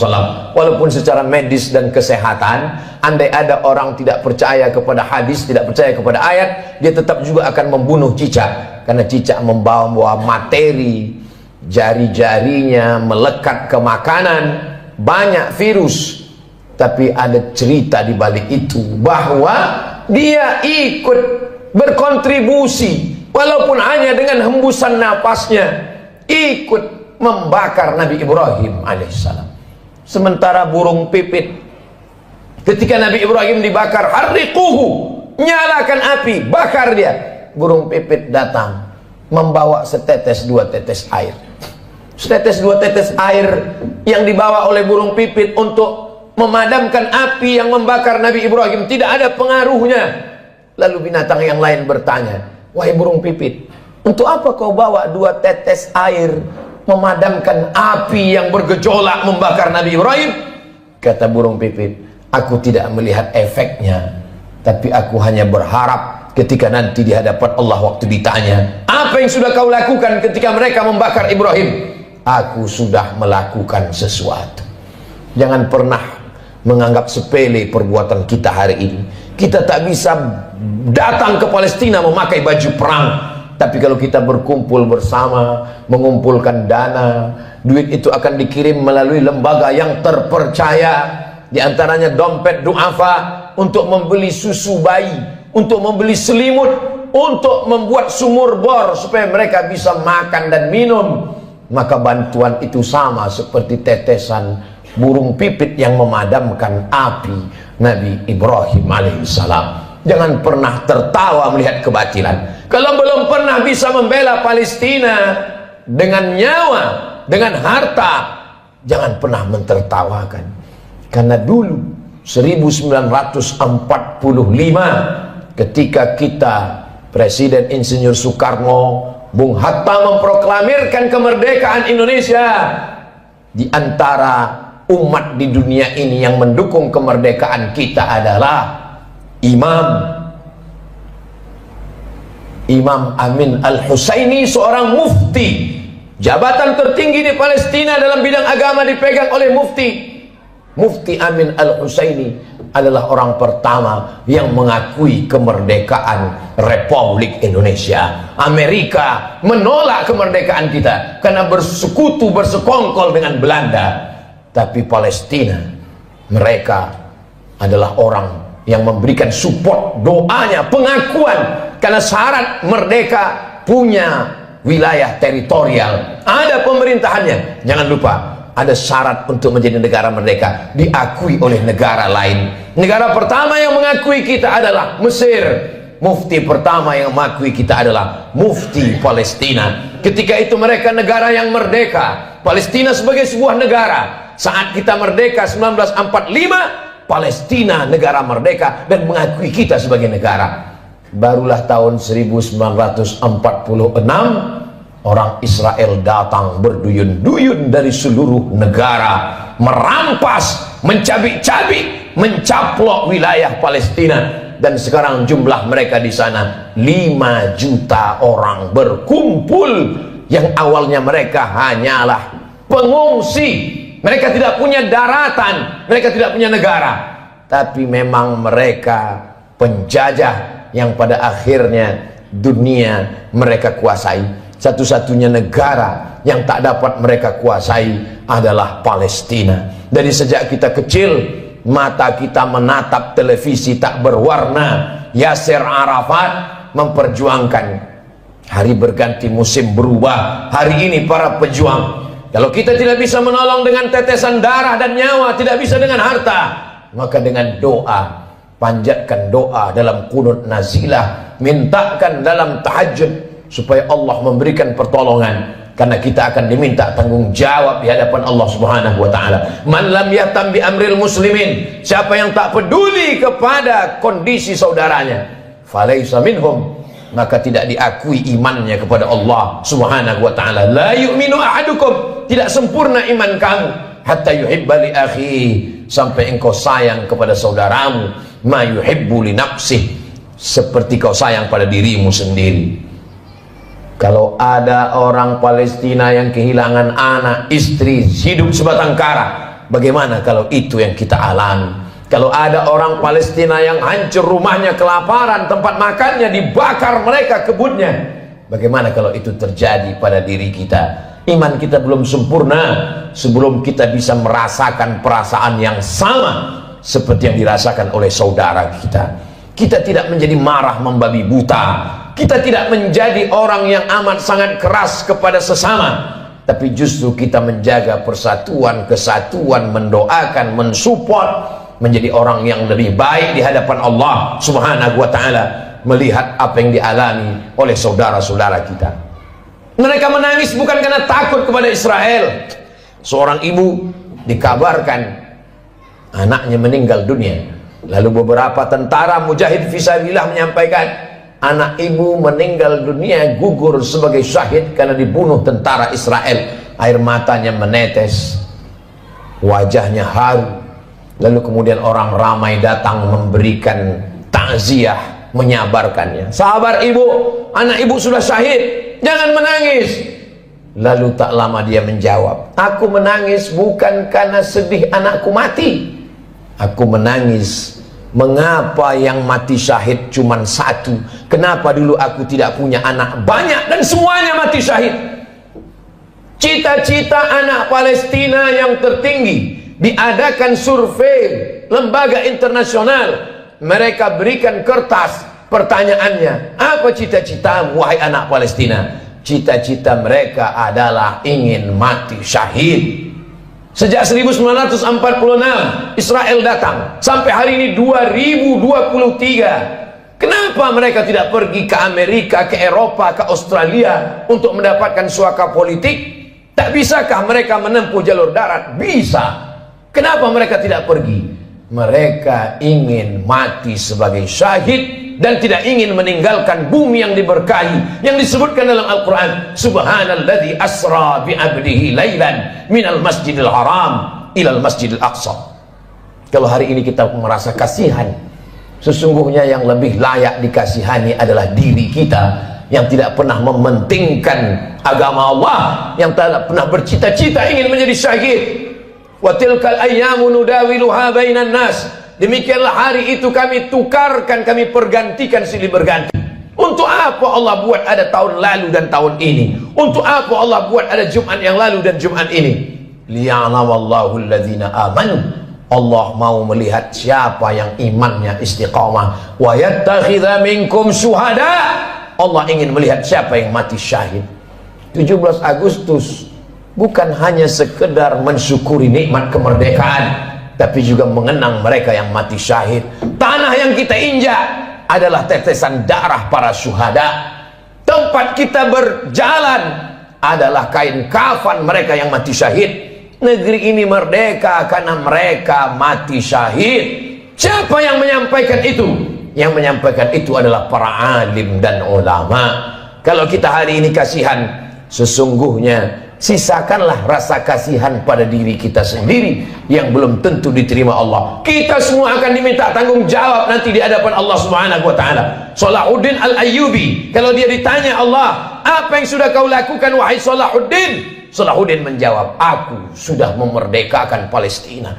Walaupun secara medis dan kesehatan, andai ada orang tidak percaya kepada hadis, tidak percaya kepada ayat, dia tetap juga akan membunuh cicak. Karena cicak membawa materi, jari-jarinya melekat ke makanan, banyak virus, tapi ada cerita di balik itu bahwa dia ikut berkontribusi walaupun hanya dengan hembusan napasnya, ikut membakar Nabi Ibrahim alaihissalam. Sementara burung pipit, ketika Nabi Ibrahim dibakar, harriquhu, nyalakan api, bakar dia. Burung pipit datang membawa setetes dua tetes air. Setetes dua tetes air yang dibawa oleh burung pipit untuk memadamkan api yang membakar Nabi Ibrahim tidak ada pengaruhnya. Lalu binatang yang lain bertanya, wahai burung pipit, untuk apa kau bawa dua tetes air memadamkan api yang bergejolak membakar Nabi Ibrahim? Kata burung pipit, aku tidak melihat efeknya, tapi aku hanya berharap ketika nanti di hadapan Allah waktu ditanya, apa yang sudah kau lakukan ketika mereka membakar Ibrahim? Aku sudah melakukan sesuatu. Jangan pernah menganggap sepele perbuatan kita hari ini. Kita tak bisa datang ke Palestina memakai baju perang, tapi kalau kita berkumpul bersama, mengumpulkan dana, duit itu akan dikirim melalui lembaga yang terpercaya, di antaranya dompet duafa, untuk membeli susu bayi, untuk membeli selimut, untuk membuat sumur bor supaya mereka bisa makan dan minum. Maka bantuan itu sama seperti tetesan burung pipit yang memadamkan api Nabi Ibrahim alaihissalam. Jangan pernah tertawa melihat kebatilan. Kalau belum pernah bisa membela Palestina dengan nyawa, dengan harta, jangan pernah mentertawakan. Karena dulu 1945 ketika kita Presiden Insinyur Soekarno, Bung Hatta memproklamirkan kemerdekaan Indonesia, di antara umat di dunia ini yang mendukung kemerdekaan kita adalah Imam Amin Al-Husaini, seorang mufti. Jabatan tertinggi di Palestina dalam bidang agama dipegang oleh Mufti Amin Al-Husaini adalah orang pertama yang mengakui kemerdekaan Republik Indonesia. Amerika menolak kemerdekaan kita karena bersekutu, bersekongkol dengan Belanda. Tapi Palestina, mereka adalah orang yang memberikan support, doanya, pengakuan. Karena syarat merdeka punya wilayah teritorial, ada pemerintahannya. Jangan lupa, ada syarat untuk menjadi negara merdeka, diakui oleh negara lain. Negara pertama yang mengakui kita adalah Mesir. Mufti pertama yang mengakui kita adalah Mufti Palestina. Ketika itu mereka negara yang merdeka, Palestina sebagai sebuah negara. Saat kita merdeka 1945, Palestina negara merdeka dan mengakui kita sebagai negara. Barulah tahun 1946 orang Israel datang berduyun-duyun dari seluruh negara, merampas, mencabik-cabik, mencaplok wilayah Palestina. Dan sekarang jumlah mereka di sana 5 juta orang berkumpul. Yang awalnya mereka hanyalah pengungsi, mereka tidak punya daratan, mereka tidak punya negara, tapi memang mereka penjajah yang pada akhirnya dunia mereka kuasai. Satu-satunya negara yang tak dapat mereka kuasai adalah Palestina. Dari sejak kita kecil, mata kita menatap televisi tak berwarna. Yasser Arafat memperjuangkan. Hari berganti, musim berubah. Hari ini para pejuang, kalau kita tidak bisa menolong dengan tetesan darah dan nyawa, tidak bisa dengan harta, maka dengan doa, panjatkan doa dalam qunut nazilah, mintakan dalam tahajud supaya Allah memberikan pertolongan. Karena kita akan diminta tanggung jawab di hadapan Allah Subhanahu wa taala. Man lam yatam bi amril muslimin, siapa yang tak peduli kepada kondisi saudaranya, falaisa minhum, maka tidak diakui imannya kepada Allah Subhanahu wa taala. La yu'minu ahadukum, tidak sempurna iman kamu, hatta yuhibba li akhi, sampai engkau sayang kepada saudaramu, ma yuhibbu li nafsih, seperti kau sayang pada dirimu sendiri. Kalau ada orang Palestina yang kehilangan anak, istri, hidup sebatang kara, bagaimana kalau itu yang kita alami? Kalau ada orang Palestina yang hancur rumahnya, kelaparan, tempat makannya dibakar mereka, kebunnya, bagaimana kalau itu terjadi pada diri kita? Iman kita belum sempurna sebelum kita bisa merasakan perasaan yang sama seperti yang dirasakan oleh saudara kita. Kita tidak menjadi marah membabi buta. Kita tidak menjadi orang yang amat sangat keras kepada sesama, tapi justru kita menjaga persatuan, kesatuan, mendoakan, mensupport, menjadi orang yang lebih baik di hadapan Allah Subhanahu wa ta'ala, melihat apa yang dialami oleh saudara-saudara kita. Mereka menangis bukan karena takut kepada Israel. Seorang ibu dikabarkan anaknya meninggal dunia. Lalu beberapa tentara mujahid fisabilillah menyampaikan, anak ibu meninggal dunia, gugur sebagai syahid karena dibunuh tentara Israel. Air matanya menetes, wajahnya haru. Lalu kemudian orang ramai datang memberikan takziah, menyabarkannya. Sabar ibu, anak ibu sudah syahid, jangan menangis. Lalu tak lama dia menjawab, aku menangis bukan karena sedih anakku mati. Aku menangis, mengapa yang mati syahid cuma satu? Kenapa dulu aku tidak punya anak banyak dan semuanya mati syahid? Cita-cita anak Palestina yang tertinggi, diadakan survei lembaga internasional. Mereka berikan kertas, pertanyaannya, apa cita-citamu wahai anak Palestina? Cita-cita mereka adalah ingin mati syahid. Sejak 1946 Israel datang sampai hari ini 2023. Kenapa mereka tidak pergi ke Amerika, ke Eropa, ke Australia untuk mendapatkan suaka politik? Tak bisakah mereka menempuh jalur darat? Bisa. Kenapa mereka tidak pergi? Mereka ingin mati sebagai syahid dan tidak ingin meninggalkan bumi yang diberkahi, yang disebutkan dalam Al-Quran, subhanalladzi asra bi'abdihi laylan minal masjidil haram ilal masjidil aqsa. Kalau hari ini kita merasa kasihan, sesungguhnya yang lebih layak dikasihani adalah diri kita yang tidak pernah mementingkan agama Allah, yang tidak pernah bercita-cita ingin menjadi syahid. Wa tilkal ayyamu nudawiluha bainan nas. Demikianlah hari itu kami tukarkan, kami pergantikan silih berganti. Untuk apa Allah buat ada tahun lalu dan tahun ini? Untuk apa Allah buat ada Jumat yang lalu dan Jumat ini? Liya'lamallahu alladhina amanu. Allah mau melihat siapa yang imannya istiqamah. Wa yattakhidha minkum syuhada. Allah ingin melihat siapa yang mati syahid. 17 Agustus bukan hanya sekedar mensyukuri nikmat kemerdekaan, tapi juga mengenang mereka yang mati syahid. Tanah yang kita injak adalah tetesan darah para syuhada. Tempat kita berjalan adalah kain kafan mereka yang mati syahid. Negeri ini merdeka karena mereka mati syahid. Siapa yang menyampaikan itu? Yang menyampaikan itu adalah para alim dan ulama. Kalau kita hari ini kasihan, sesungguhnya sisakanlah rasa kasihan pada diri kita sendiri yang belum tentu diterima Allah. Kita semua akan diminta tanggung jawab nanti di hadapan Allah Subhanahu wa taala. Salahuddin Al-Ayyubi, kalau dia ditanya Allah, apa yang sudah kau lakukan wahai Salahuddin? Salahuddin menjawab, aku sudah memerdekakan Palestina.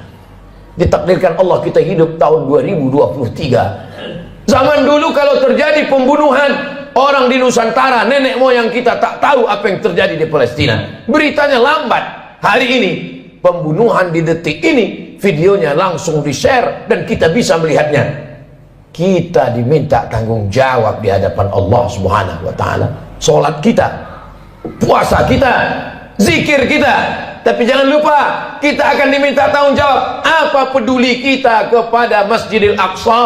Ditakdirkan Allah kita hidup tahun 2023. Zaman dulu kalau terjadi pembunuhan orang di Nusantara, nenek moyang kita tak tahu apa yang terjadi di Palestina. Beritanya lambat. Hari ini pembunuhan di detik ini, videonya langsung di-share dan kita bisa melihatnya. Kita diminta tanggung jawab di hadapan Allah Subhanahu wa taala. Salat kita, puasa kita, zikir kita. Tapi jangan lupa, kita akan diminta tanggung jawab. Apa peduli kita kepada Masjidil Aqsa,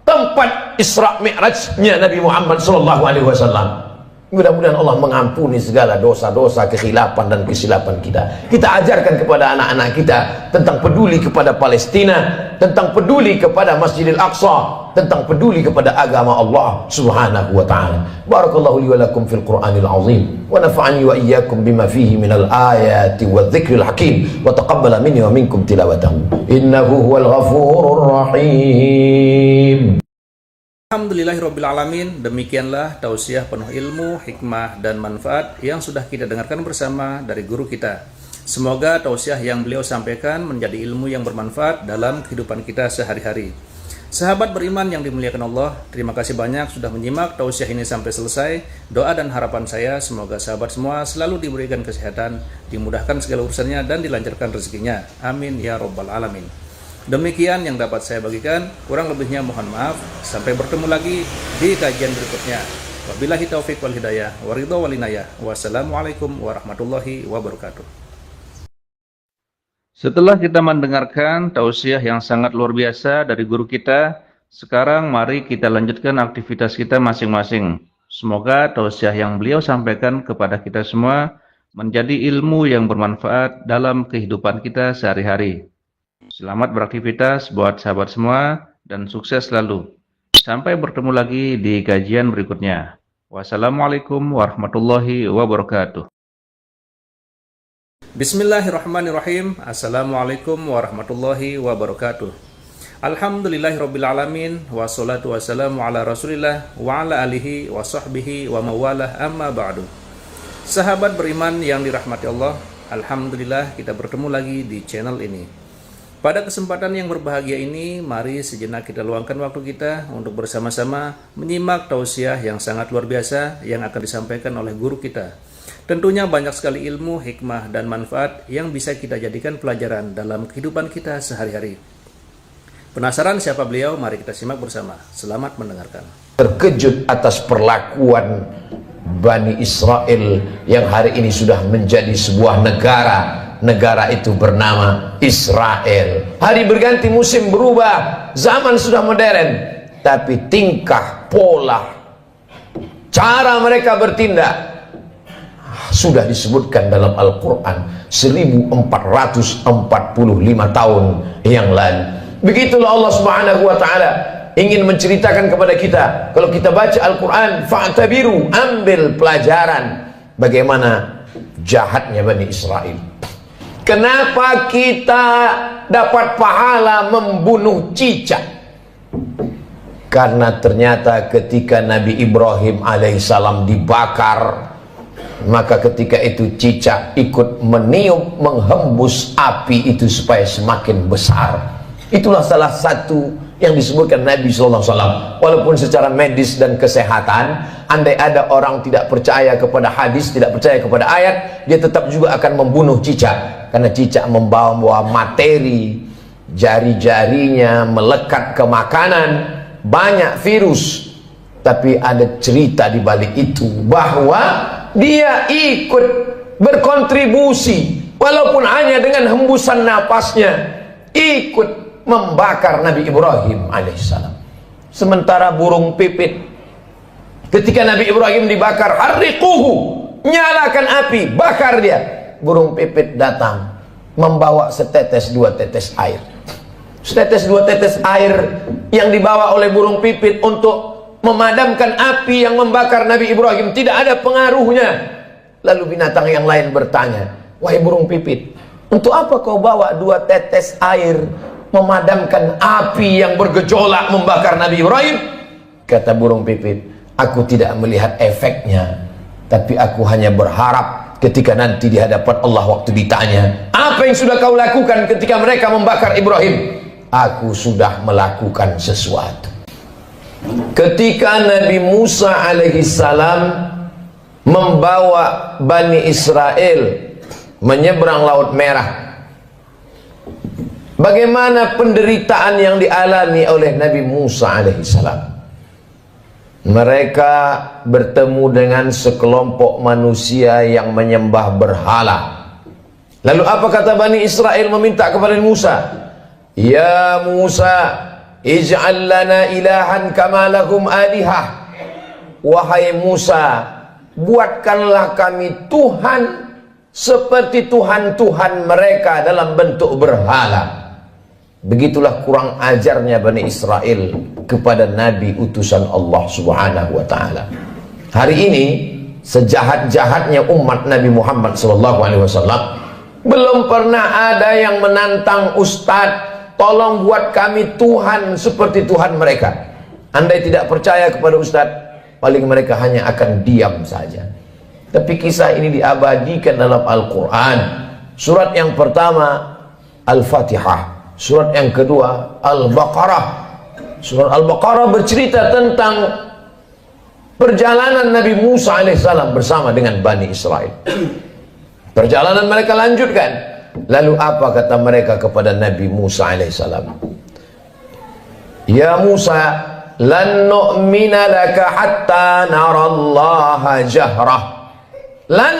tempat Isra Mi'rajnya Nabi Muhammad SAW. Mudah-mudahan Allah mengampuni segala dosa-dosa, kekhilafan dan kesilapan kita. Kita ajarkan kepada anak-anak kita tentang peduli kepada Palestina, tentang peduli kepada Masjidil Aqsa, tentang peduli kepada agama Allah Subhanahu wa taala. Barakallahu li wa lakum fil Qur'anil azim wa nafa'ani wa iyyakum bima fihi minal ayati wadh-dhikril hakim wa taqabbala minni wa minkum tilawatahu innahu huwal ghafurur rahim. Alhamdulillahirrabbilalamin. Demikianlah tausiah penuh ilmu, hikmah, dan manfaat yang sudah kita dengarkan bersama dari guru kita. Semoga tausiah yang beliau sampaikan menjadi ilmu yang bermanfaat dalam kehidupan kita sehari-hari. Sahabat beriman yang dimuliakan Allah, terima kasih banyak sudah menyimak tausiah ini sampai selesai. Doa dan harapan saya semoga sahabat semua selalu diberikan kesehatan, dimudahkan segala urusannya dan dilancarkan rezekinya. Amin ya rabbal alamin. Demikian yang dapat saya bagikan, kurang lebihnya mohon maaf. Sampai bertemu lagi di kajian berikutnya. Wabillahi taufiq wal hidayah, waridho wal inayah. Wassalamualaikum warahmatullahi wabarakatuh. Setelah kita mendengarkan tausiah yang sangat luar biasa dari guru kita, sekarang mari kita lanjutkan aktivitas kita masing-masing. Semoga tausiah yang beliau sampaikan kepada kita semua menjadi ilmu yang bermanfaat dalam kehidupan kita sehari-hari. Selamat beraktivitas buat sahabat semua dan sukses selalu. Sampai bertemu lagi di kajian berikutnya. Wassalamualaikum warahmatullahi wabarakatuh. Bismillahirrahmanirrahim. Assalamualaikum warahmatullahi wabarakatuh. Alhamdulillahirabbil alamin wassalatu wassalamu ala Rasulillah wa ala alihi wa sahbihi wa mawalah amma ba'du. Sahabat beriman yang dirahmati Allah, alhamdulillah kita bertemu lagi di channel ini. Pada kesempatan yang berbahagia ini, mari sejenak kita luangkan waktu kita untuk bersama-sama menyimak tausiah yang sangat luar biasa yang akan disampaikan oleh guru kita. Tentunya banyak sekali ilmu, hikmah, dan manfaat yang bisa kita jadikan pelajaran dalam kehidupan kita sehari-hari. Penasaran siapa beliau? Mari kita simak bersama. Selamat mendengarkan. Terkejut atas perlakuan Bani Israel yang hari ini sudah menjadi sebuah negara. Negara itu bernama Israel. Hari berganti, musim berubah, zaman sudah modern, tapi tingkah, pola, cara mereka bertindak sudah disebutkan dalam Al-Quran 1445 tahun yang lalu. Begitulah Allah Subhanahu wa ta'ala ingin menceritakan kepada kita. Kalau kita baca Al-Quran, fa'tabiru, ambil pelajaran bagaimana jahatnya Bani Israel. Kenapa kita dapat pahala membunuh cicak? Karena ternyata ketika Nabi Ibrahim alaihissalam dibakar, maka ketika itu cicak ikut meniup, menghembus api itu supaya semakin besar. Itulah salah satu yang disebutkan Nabi SAW. Walaupun secara medis dan kesehatan, andai ada orang tidak percaya kepada hadis, tidak percaya kepada ayat, dia tetap juga akan membunuh cicak. Karena cicak membawa materi, jari-jarinya melekat ke makanan, banyak virus. Tapi ada cerita di balik itu, bahwa dia ikut berkontribusi walaupun hanya dengan hembusan napasnya, ikut membakar Nabi Ibrahim alaihissalam. Sementara burung pipit, ketika Nabi Ibrahim dibakar, harriquhu, nyalakan api, bakar dia. Burung pipit datang membawa setetes dua tetes air. Setetes dua tetes air yang dibawa oleh burung pipit untuk memadamkan api yang membakar Nabi Ibrahim tidak ada pengaruhnya. Lalu binatang yang lain bertanya, wahai burung pipit, untuk apa kau bawa dua tetes air memadamkan api yang bergejolak membakar Nabi Ibrahim? Kata burung pipit, aku tidak melihat efeknya, tapi aku hanya berharap ketika nanti di hadapan Allah waktu ditanya, apa yang sudah kau lakukan ketika mereka membakar Ibrahim? Aku sudah melakukan sesuatu. Ketika Nabi Musa alaihissalam membawa Bani Israel menyeberang Laut Merah, bagaimana penderitaan yang dialami oleh Nabi Musa alaihissalam? Mereka bertemu dengan sekelompok manusia yang menyembah berhala. Lalu apa kata Bani Israel meminta kepada Musa? Ya Musa, ij'al lana ilahan kama lahum alihah. Wahai Musa, buatkanlah kami Tuhan seperti Tuhan-Tuhan mereka dalam bentuk berhala. Begitulah kurang ajarnya Bani Israel kepada Nabi utusan Allah Subhanahu wa ta'ala. Hari ini sejahat-jahatnya umat Nabi Muhammad SAW, belum pernah ada yang menantang Ustadz, tolong buat kami Tuhan seperti Tuhan mereka. Andai tidak percaya kepada Ustadz, paling mereka hanya akan diam saja. Tapi kisah ini diabadikan dalam Al-Quran. Surat yang pertama Al-Fatihah, surat yang kedua Al-Baqarah. Surah Al-Baqarah bercerita tentang perjalanan Nabi Musa alaihissalam bersama dengan Bani Israel. Perjalanan mereka lanjutkan. Lalu apa kata mereka kepada Nabi Musa alaihissalam? Ya Musa, lan nu'mina laka hatta narallaha jahrah. Lan,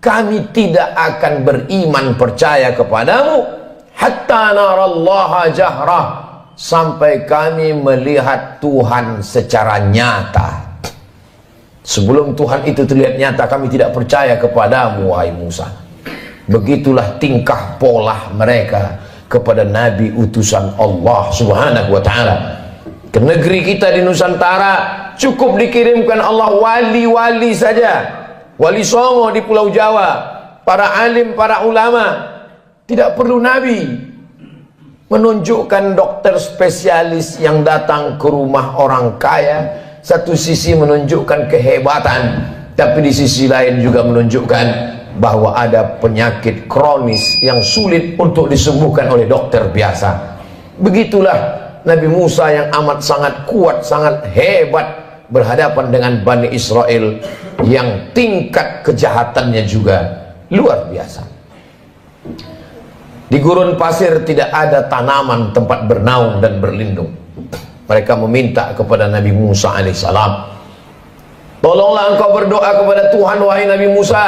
kami tidak akan beriman percaya kepadamu hatta narallaha jahrah, sampai kami melihat Tuhan secara nyata. Sebelum Tuhan itu terlihat nyata, kami tidak percaya kepadamu, wahai Musa. Begitulah tingkah pola mereka kepada Nabi utusan Allah subhanahu wa ta'ala. Ke negeri kita di Nusantara cukup dikirimkan Allah wali-wali saja. Wali Songo di Pulau Jawa, para alim, para ulama. Tidak perlu Nabi. Menunjukkan dokter spesialis yang datang ke rumah orang kaya, satu sisi menunjukkan kehebatan, tapi di sisi lain juga menunjukkan bahwa ada penyakit kronis yang sulit untuk disembuhkan oleh dokter biasa. Begitulah Nabi Musa yang amat sangat kuat, sangat hebat berhadapan dengan Bani Israel yang tingkat kejahatannya juga luar biasa. Di gurun pasir tidak ada tanaman tempat bernaung dan berlindung. Mereka meminta kepada Nabi Musa alaihissalam, tolonglah engkau berdoa kepada Tuhan, wahai Nabi Musa,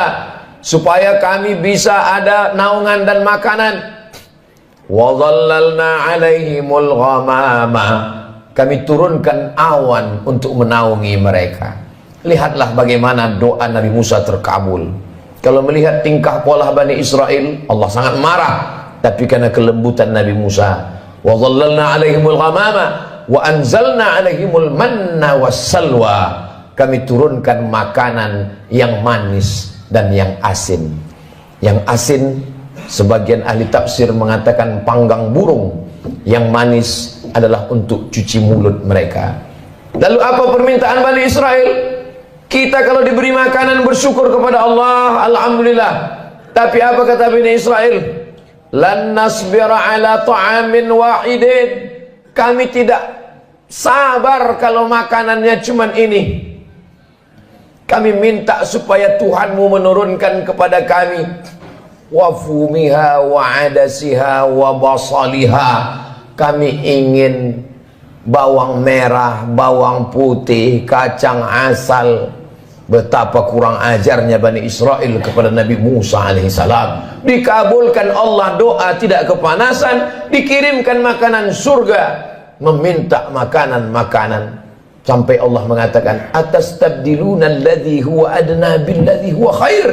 supaya kami bisa ada naungan dan makanan. Wa dhallalna alaihimul ghamama, kami turunkan awan untuk menaungi mereka. Lihatlah bagaimana doa Nabi Musa terkabul. Kalau melihat tingkah pola Bani Israel, Allah sangat marah. Tapi karena kelembutan Nabi Musa, wa dhallalna alaihimul ghamama wa anzalna alaihimul manna wassalwa, kami turunkan makanan yang manis dan yang asin. Yang asin, sebagian ahli tafsir mengatakan panggang burung. Yang manis adalah untuk cuci mulut mereka. Lalu apa permintaan Bani Israel? Kita kalau diberi makanan bersyukur kepada Allah, alhamdulillah. Tapi apa kata Bani Israel? Lan nasbira ala ta'amin wahidin, kami tidak sabar kalau makanannya cuman ini. Kami minta supaya Tuhanmu menurunkan kepada kami wa fumiha wa adasiha wa basaliha, kami ingin bawang merah, bawang putih, kacang asal. Betapa kurang ajarnya Bani Israel kepada Nabi Musa alaihissalam. Dikabulkan Allah doa, tidak kepanasan, dikirimkan makanan surga. Meminta makanan-makanan sampai Allah mengatakan, atastabdiluna alladhi huwa adna billadhi huwa khair.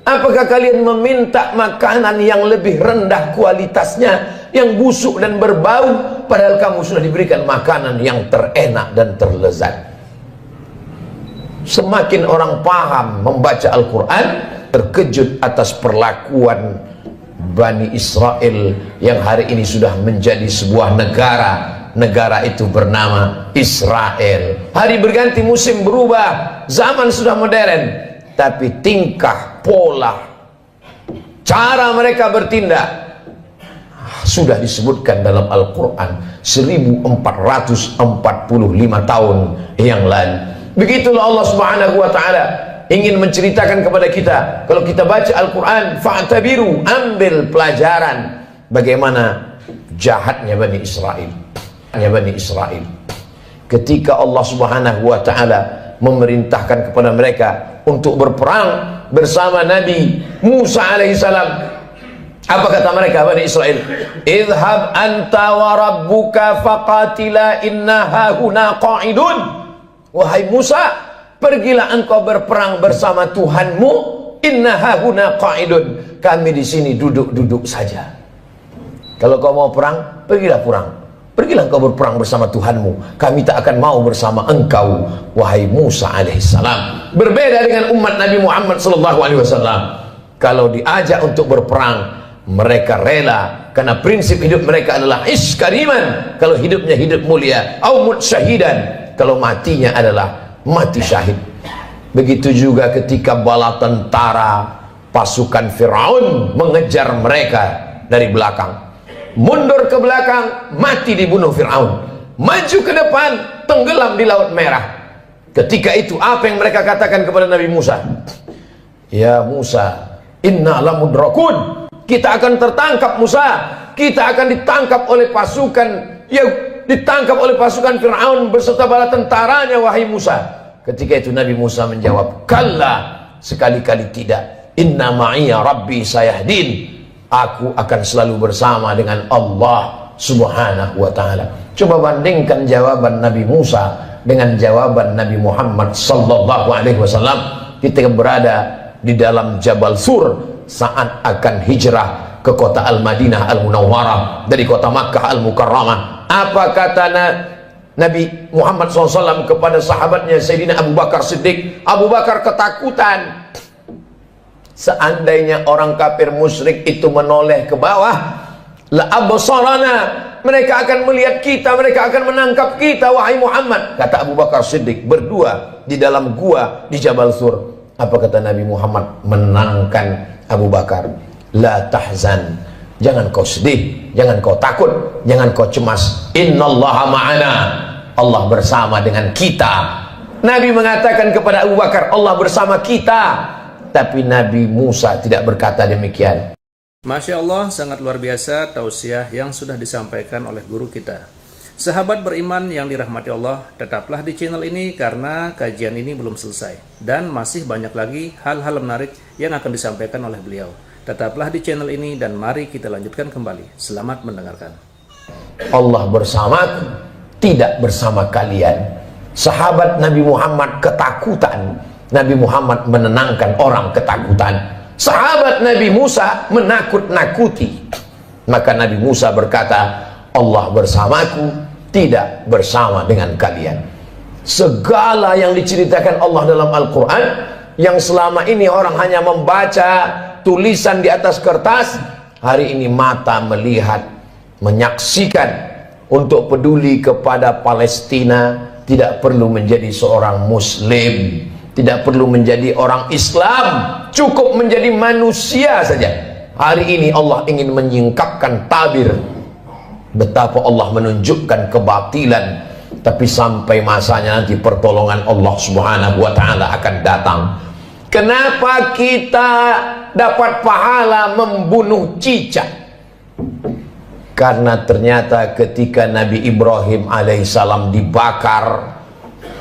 Apakah kalian meminta makanan yang lebih rendah kualitasnya, yang busuk dan berbau, padahal kamu sudah diberikan makanan yang terenak dan terlezat? Semakin orang paham membaca Al-Quran, terkejut atas perlakuan Bani Israel yang hari ini sudah menjadi sebuah negara. Negara itu bernama Israel. Hari berganti, musim berubah, zaman sudah modern, tapi tingkah, pola, cara mereka bertindak sudah disebutkan dalam Al-Quran 1445 tahun yang lalu. Begitulah Allah subhanahu wa ta'ala ingin menceritakan kepada kita. Kalau kita baca Al-Quran, fa'tabiru, ambil pelajaran bagaimana jahatnya Bani Israel. Bani Israel ketika Allah subhanahu wa ta'ala memerintahkan kepada mereka untuk berperang bersama Nabi Musa alaihissalam. Apa kata mereka Bani Israel? Idhab anta wa rabbuka faqatila inna hahuna qa'idun. Wahai Musa, pergilah engkau berperang bersama Tuhanmu. Inna hahuna qa'idun, kami di sini duduk-duduk saja. Kalau kau mau perang, pergilah perang. Pergilah engkau berperang bersama Tuhanmu. Kami tak akan mau bersama engkau, wahai Musa alaihissalam. Berbeda dengan umat Nabi Muhammad sallallahu alaihi wasallam. Kalau diajak untuk berperang, mereka rela, karena prinsip hidup mereka adalah iskariman. Kalau hidupnya hidup mulia, au mut syahidan, kalau matinya adalah mati syahid. Begitu juga ketika bala tentara pasukan Fir'aun mengejar mereka dari belakang, mundur ke belakang, mati dibunuh Fir'aun. maju ke depan, tenggelam di Laut Merah. Ketika itu apa yang mereka katakan kepada Nabi Musa? Ya Musa, inna lamudrakun, kita akan tertangkap Musa, kita akan ditangkap oleh pasukan, ya ditangkap oleh pasukan Fir'aun beserta bala tentaranya wahai Musa. Ketika itu Nabi Musa menjawab, kalla, sekali-kali tidak, inna ma'iya rabbi sayahdin, aku akan selalu bersama dengan Allah subhanahu wa ta'ala. Coba bandingkan jawaban Nabi Musa dengan jawaban Nabi Muhammad sallallahu alaihi wasallam ketika berada di dalam Jabal Sur saat akan hijrah ke kota Al-Madinah Al-Munawwarah dari kota Makkah Al-Mukarramah. Apa kata Nabi Muhammad SAW kepada sahabatnya Sayyidina Abu Bakar Siddiq? Abu Bakar ketakutan. Seandainya orang kafir musyrik itu menoleh ke bawah, la absarana, mereka akan melihat kita, mereka akan menangkap kita wahai Muhammad. Kata Abu Bakar Siddiq berdua di dalam gua di Jabal Sur. Apa kata Nabi Muhammad menenangkan Abu Bakar? La tahzan, jangan kau sedih, jangan kau takut, jangan kau cemas. Innallaha ma'ana, Allah bersama dengan kita. Nabi mengatakan kepada Abu Bakar, Allah bersama kita. Tapi Nabi Musa tidak berkata demikian. Masya Allah, sangat luar biasa tausiah yang sudah disampaikan oleh guru kita. Sahabat beriman yang dirahmati Allah, tetaplah di channel ini karena kajian ini belum selesai. Dan masih banyak lagi hal-hal menarik yang akan disampaikan oleh beliau. Tetaplah di channel ini dan mari kita lanjutkan kembali. Selamat mendengarkan. Allah bersamaku, tidak bersama kalian. Sahabat Nabi Muhammad ketakutan, Nabi Muhammad menenangkan orang ketakutan. Sahabat Nabi Musa menakut-nakuti. Maka Nabi Musa berkata, Allah bersamaku, tidak bersama dengan kalian. Segala yang diceritakan Allah dalam Al-Quran, yang selama ini orang hanya membaca tulisan di atas kertas, hari ini mata melihat, menyaksikan. Untuk peduli kepada Palestina, tidak perlu menjadi seorang Muslim, tidak perlu menjadi orang Islam, cukup menjadi manusia saja. Hari ini Allah ingin menyingkapkan tabir betapa Allah menunjukkan kebatilan, tapi sampai masanya nanti pertolongan Allah subhanahu wa ta'ala akan datang. Kenapa kita dapat pahala membunuh cicak? Karena ternyata ketika Nabi Ibrahim alaihissalam dibakar,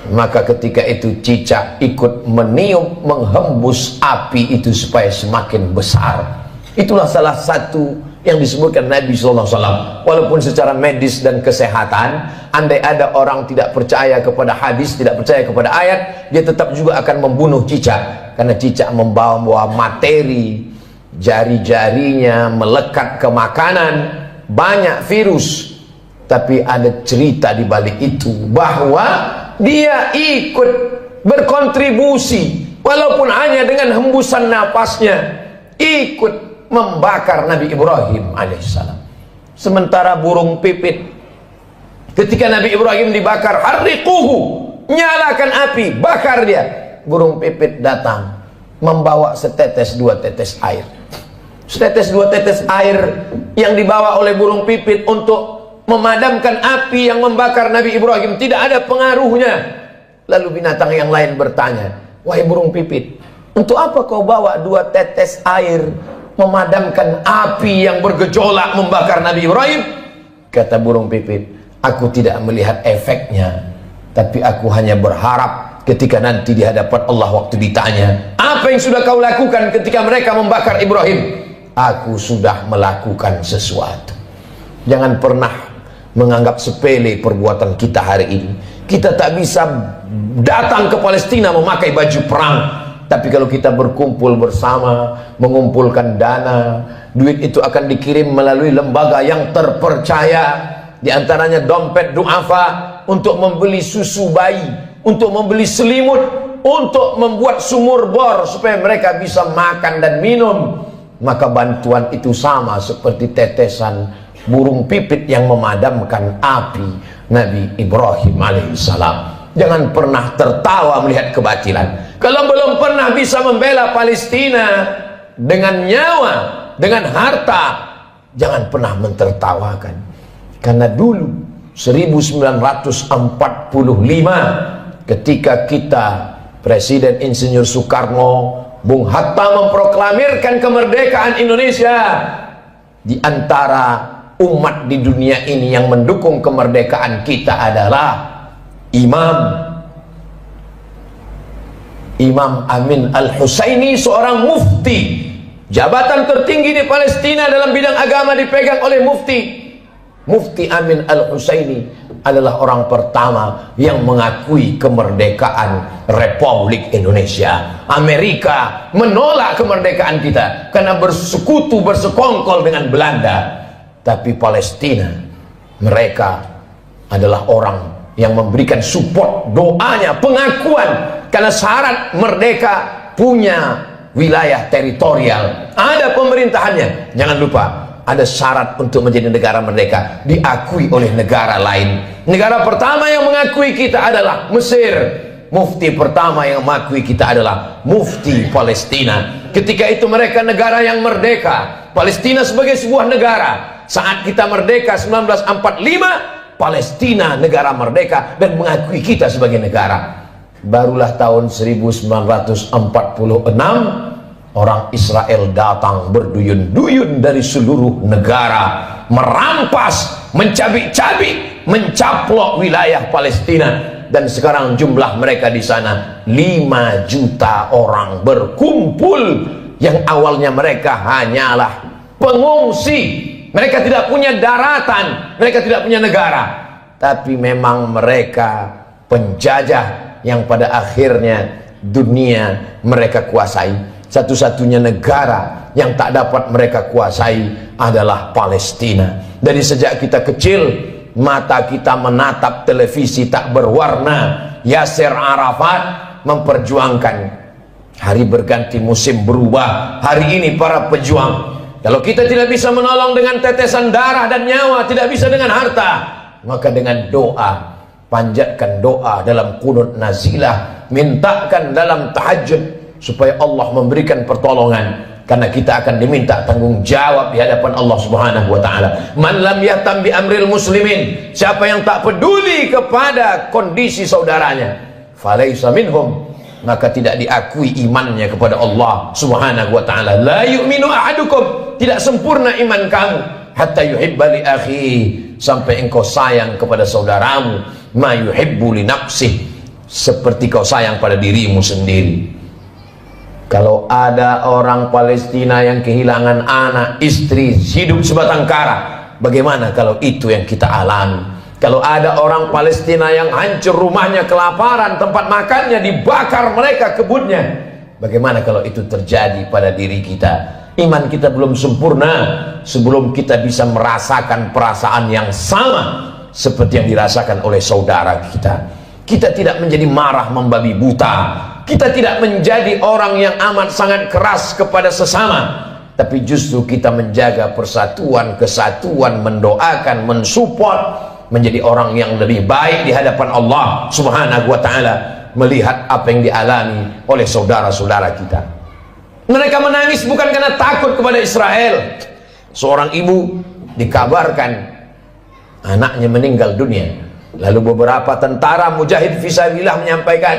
maka ketika itu cicak ikut meniup, menghembus api itu supaya semakin besar. Itulah salah satu yang disebutkan Nabi SAW. Walaupun secara medis dan kesehatan, andai ada orang tidak percaya kepada hadis, tidak percaya kepada ayat, dia tetap juga akan membunuh cicak. Karena cicak membawa materi, jari-jarinya melekat ke makanan, banyak virus. Tapi ada cerita di balik itu, bahwa dia ikut berkontribusi walaupun hanya dengan hembusan napasnya, ikut membakar Nabi Ibrahim alaihissalam. Sementara burung pipit, ketika Nabi Ibrahim dibakar, harriquhu, nyalakan api, bakar dia. Burung pipit datang membawa setetes dua tetes air. Setetes dua tetes air yang dibawa oleh burung pipit untuk memadamkan api yang membakar Nabi Ibrahim tidak ada pengaruhnya. Lalu binatang yang lain bertanya, wahai burung pipit, untuk apa kau bawa dua tetes air memadamkan api yang bergejolak membakar Nabi Ibrahim? Kata burung pipit, aku tidak melihat efeknya, tapi aku hanya berharap ketika nanti di hadapan Allah waktu ditanya, apa yang sudah kau lakukan ketika mereka membakar Ibrahim? Aku sudah melakukan sesuatu. Jangan pernah menganggap sepele perbuatan kita hari ini. Kita tak bisa datang ke Palestina memakai baju perang, tapi kalau kita berkumpul bersama, mengumpulkan dana, duit itu akan dikirim melalui lembaga yang terpercaya, di antaranya dompet duafa, untuk membeli susu bayi, untuk membeli selimut, untuk membuat sumur bor supaya mereka bisa makan dan minum. Maka bantuan itu sama seperti tetesan burung pipit yang memadamkan api Nabi Ibrahim alaihissalam. Jangan pernah tertawa melihat kebatilan. Kalau belum pernah bisa membela Palestina dengan nyawa, dengan harta, jangan pernah mentertawakan. Karena dulu 1945 ketika kita Presiden Insinyur Soekarno, Bung Hatta memproklamirkan kemerdekaan Indonesia. Di antara umat di dunia ini yang mendukung kemerdekaan kita adalah Imam Amin Al-Husaini, seorang mufti. Jabatan tertinggi di Palestina dalam bidang agama dipegang oleh Mufti Amin Al-Husaini adalah orang pertama yang mengakui kemerdekaan Republik Indonesia. Amerika menolak kemerdekaan kita karena bersekutu, bersekongkol dengan Belanda. Tapi Palestina, mereka adalah orang yang memberikan support, doanya, pengakuan, karena syarat merdeka punya wilayah teritorial, ada pemerintahannya. Jangan lupa, ada syarat untuk menjadi negara merdeka, diakui oleh negara lain. Negara pertama yang mengakui kita adalah Mesir. Mufti pertama yang mengakui kita adalah Mufti Palestina. Ketika itu mereka negara yang merdeka, Palestina sebagai sebuah negara. Saat kita merdeka 1945, Palestina negara merdeka dan mengakui kita sebagai negara. Barulah tahun 1946 orang Israel datang berduyun-duyun dari seluruh negara, merampas, mencabik-cabik, mencaplok wilayah Palestina, dan sekarang jumlah mereka di sana 5 juta orang berkumpul. Yang awalnya mereka hanyalah pengungsi, mereka tidak punya daratan, mereka tidak punya negara, tapi memang mereka penjajah yang pada akhirnya dunia mereka kuasai. Satu-satunya negara yang tak dapat mereka kuasai adalah Palestina. Dari sejak kita kecil, mata kita menatap televisi tak berwarna. Yasser Arafat memperjuangkan hari berganti musim berubah. Hari ini para pejuang, kalau kita tidak bisa menolong dengan tetesan darah dan nyawa, tidak bisa dengan harta, maka dengan doa, panjatkan doa dalam qunut nazilah, mintakan dalam tahajud supaya Allah memberikan pertolongan, karena kita akan diminta tanggung jawab di hadapan Allah Subhanahu wa taala. Man lam yahtam bi amril muslimin, siapa yang tak peduli kepada kondisi saudaranya, falaisa minhum, maka tidak diakui imannya kepada Allah Subhanahu wa taala. La yu'minu ahadukum, tidak sempurna iman kamu, hatta yuhibba li akhi, sampai engkau sayang kepada saudaramu, ma yuhibbu li nafsih, seperti kau sayang pada dirimu sendiri. Kalau ada orang Palestina yang kehilangan anak, istri, hidup sebatang kara, bagaimana kalau itu yang kita alami? Kalau ada orang Palestina yang hancur rumahnya, kelaparan, tempat makannya dibakar mereka, kebunnya, bagaimana kalau itu terjadi pada diri kita? Iman kita belum sempurna sebelum kita bisa merasakan perasaan yang sama seperti yang dirasakan oleh saudara kita. Kita tidak menjadi marah membabi buta, kita tidak menjadi orang yang amat sangat keras kepada sesama, tapi justru kita menjaga persatuan, kesatuan, mendoakan, mensupport, menjadi orang yang lebih baik di hadapan Allah Subhanahu wa taala, melihat apa yang dialami oleh saudara-saudara kita. Mereka menangis bukan karena takut kepada Israel. Seorang ibu dikabarkan anaknya meninggal dunia. Lalu beberapa tentara mujahid fisabilillah menyampaikan,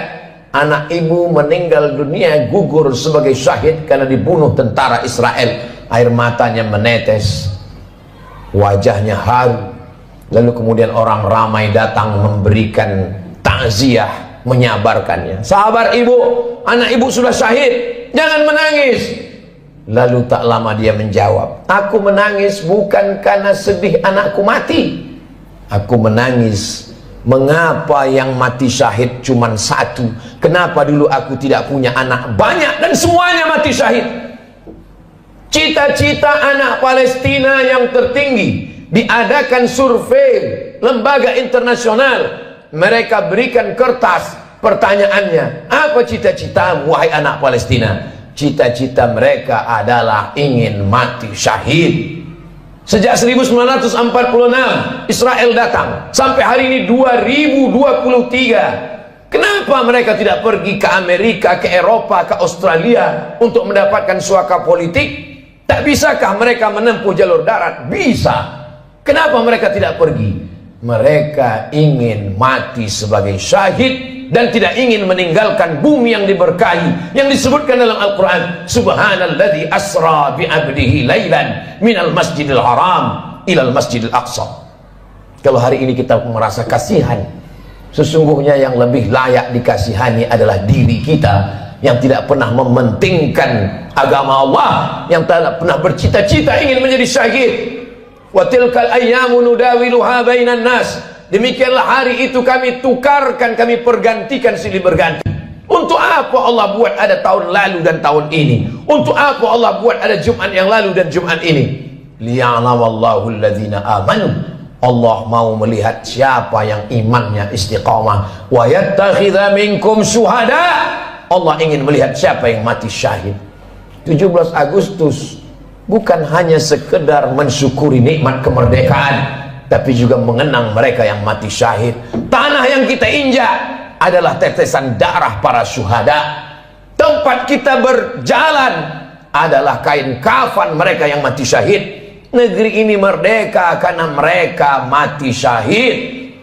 anak ibu meninggal dunia, gugur sebagai syahid karena dibunuh tentara Israel. Air matanya menetes, wajahnya haru. Lalu kemudian orang ramai datang memberikan takziah, menyabarkannya. Sabar ibu, anak ibu sudah syahid, jangan menangis. Lalu tak lama dia menjawab, aku menangis bukan karena sedih anakku mati, aku menangis, mengapa yang mati syahid cuma satu? Kenapa dulu aku tidak punya anak banyak dan semuanya mati syahid? Cita-cita anak Palestina yang tertinggi, diadakan survei lembaga internasional, mereka berikan kertas, pertanyaannya, apa cita-citamu wahai anak Palestina? Cita-cita mereka adalah ingin mati syahid. Sejak 1946 Israel datang sampai hari ini 2023. Kenapa mereka tidak pergi ke Amerika, ke Eropa, ke Australia untuk mendapatkan suaka politik? Tak bisakah mereka menempuh jalur darat? Bisa. Kenapa mereka tidak pergi? Mereka ingin mati sebagai syahid dan tidak ingin meninggalkan bumi yang diberkahi yang disebutkan dalam Al-Quran. Subhanalladzi asra bi'abdihi laylan minal masjidil haram ilal masjidil aqsa. Kalau hari ini kita merasa kasihan, sesungguhnya yang lebih layak dikasihani adalah diri kita yang tidak pernah mementingkan agama Allah, yang tidak pernah bercita-cita ingin menjadi syahid. Wa tilkal ayyamu nudawiluha bainan nas. Demikianlah hari itu kami tukarkan, kami pergantikan silih berganti. Untuk apa Allah buat ada tahun lalu dan tahun ini? Untuk apa Allah buat ada Jumat yang lalu dan Jumat ini? Liya'lamallahu alladhina amanu. Allah mau melihat siapa yang imannya istiqamah. Wa yattakhidha minkum syuhada. Allah ingin melihat siapa yang mati syahid. 17 Agustus bukan hanya sekedar mensyukuri nikmat kemerdekaan, tapi juga mengenang mereka yang mati syahid. Tanah yang kita injak adalah tetesan darah para syuhada. Tempat kita berjalan adalah kain kafan mereka yang mati syahid. Negeri ini merdeka karena mereka mati syahid.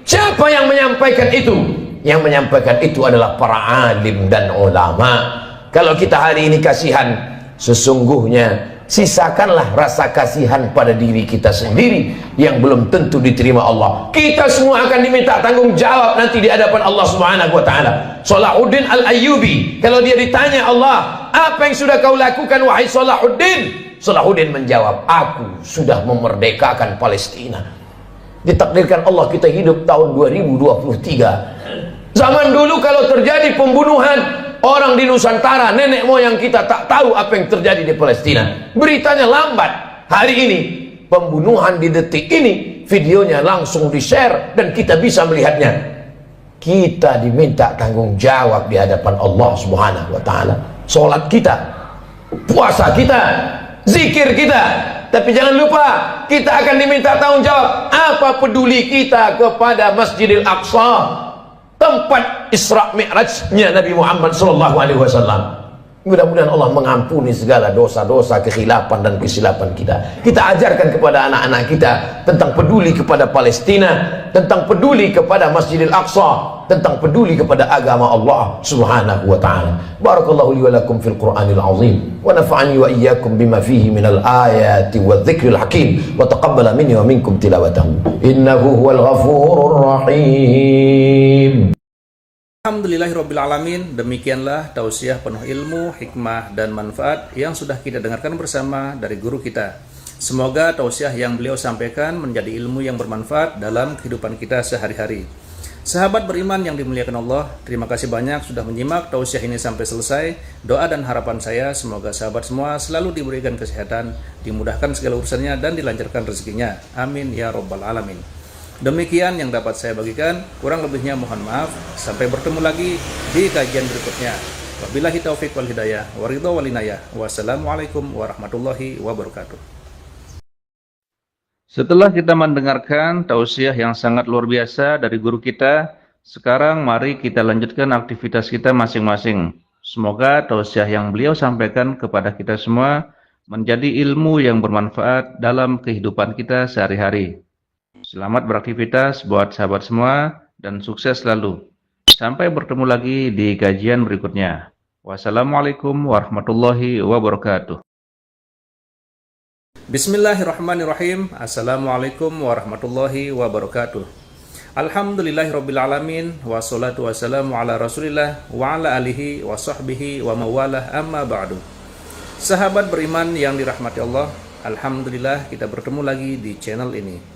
Siapa yang menyampaikan itu? Yang menyampaikan itu adalah para alim dan ulama. Kalau kita hari ini kasihan, sesungguhnya sisakanlah rasa kasihan pada diri kita sendiri yang belum tentu diterima Allah. Kita semua akan diminta tanggung jawab nanti di hadapan Allah Subhanahu wa taala. Salahuddin Al-Ayyubi, kalau dia ditanya Allah, apa yang sudah kau lakukan wahai Salahuddin? Salahuddin menjawab, aku sudah memerdekakan Palestina. Ditakdirkan Allah kita hidup tahun 2023. Zaman dulu kalau terjadi pembunuhan orang di Nusantara, nenek moyang kita tak tahu apa yang terjadi di Palestina. Beritanya lambat. Hari ini pembunuhan di detik ini, videonya langsung di-share dan kita bisa melihatnya. Kita diminta tanggung jawab di hadapan Allah Subhanahu wa taala. Salat kita, puasa kita, zikir kita. Tapi jangan lupa, kita akan diminta tanggung jawab. Apa peduli kita kepada Masjidil Aqsa, tempat Isra Mi'rajnya Nabi Muhammad SAW. Mudah-mudahan Allah mengampuni segala dosa-dosa, kekhilafan dan kesilapan kita. Kita ajarkan kepada anak-anak kita tentang peduli kepada Palestina, tentang peduli kepada Masjidil Aqsa, tentang peduli kepada agama Allah Subhanahu wa taala. Barakallahu li wa lakum fil Qur'anil azim wa nafa'ani wa iyyakum bima fihi minal ayati wadh-dhikril hakim wa taqabbala minni wa minkum tilawatahu innahu huwal ghafurur rahim. Alhamdulillahirrabbilalamin. Demikianlah tausiah penuh ilmu, hikmah, dan manfaat yang sudah kita dengarkan bersama dari guru kita. Semoga tausiah yang beliau sampaikan menjadi ilmu yang bermanfaat dalam kehidupan kita sehari-hari. Sahabat beriman yang dimuliakan Allah, terima kasih banyak sudah menyimak tausiah ini sampai selesai. Doa dan harapan saya semoga sahabat semua selalu diberikan kesehatan, dimudahkan segala urusannya, dan dilancarkan rezekinya. Amin ya rabbal alamin. Demikian yang dapat saya bagikan, kurang lebihnya mohon maaf. Sampai bertemu lagi di kajian berikutnya. Wabillahi taufiq wal hidayah, waridho wal inayah. Wassalamualaikum warahmatullahi wabarakatuh. Setelah kita mendengarkan tausiah yang sangat luar biasa dari guru kita, sekarang mari kita lanjutkan aktivitas kita masing-masing. Semoga tausiah yang beliau sampaikan kepada kita semua menjadi ilmu yang bermanfaat dalam kehidupan kita sehari-hari. Selamat beraktivitas buat sahabat semua dan sukses selalu. Sampai bertemu lagi di kajian berikutnya. Wassalamualaikum warahmatullahi wabarakatuh. Bismillahirrahmanirrahim. Assalamualaikum warahmatullahi wabarakatuh. Alhamdulillahirrabbilalamin. Wassalatu wassalamu ala rasulillah wa ala alihi wa sahbihi wa mawalah amma ba'du. Sahabat beriman yang dirahmati Allah, alhamdulillah kita bertemu lagi di channel ini.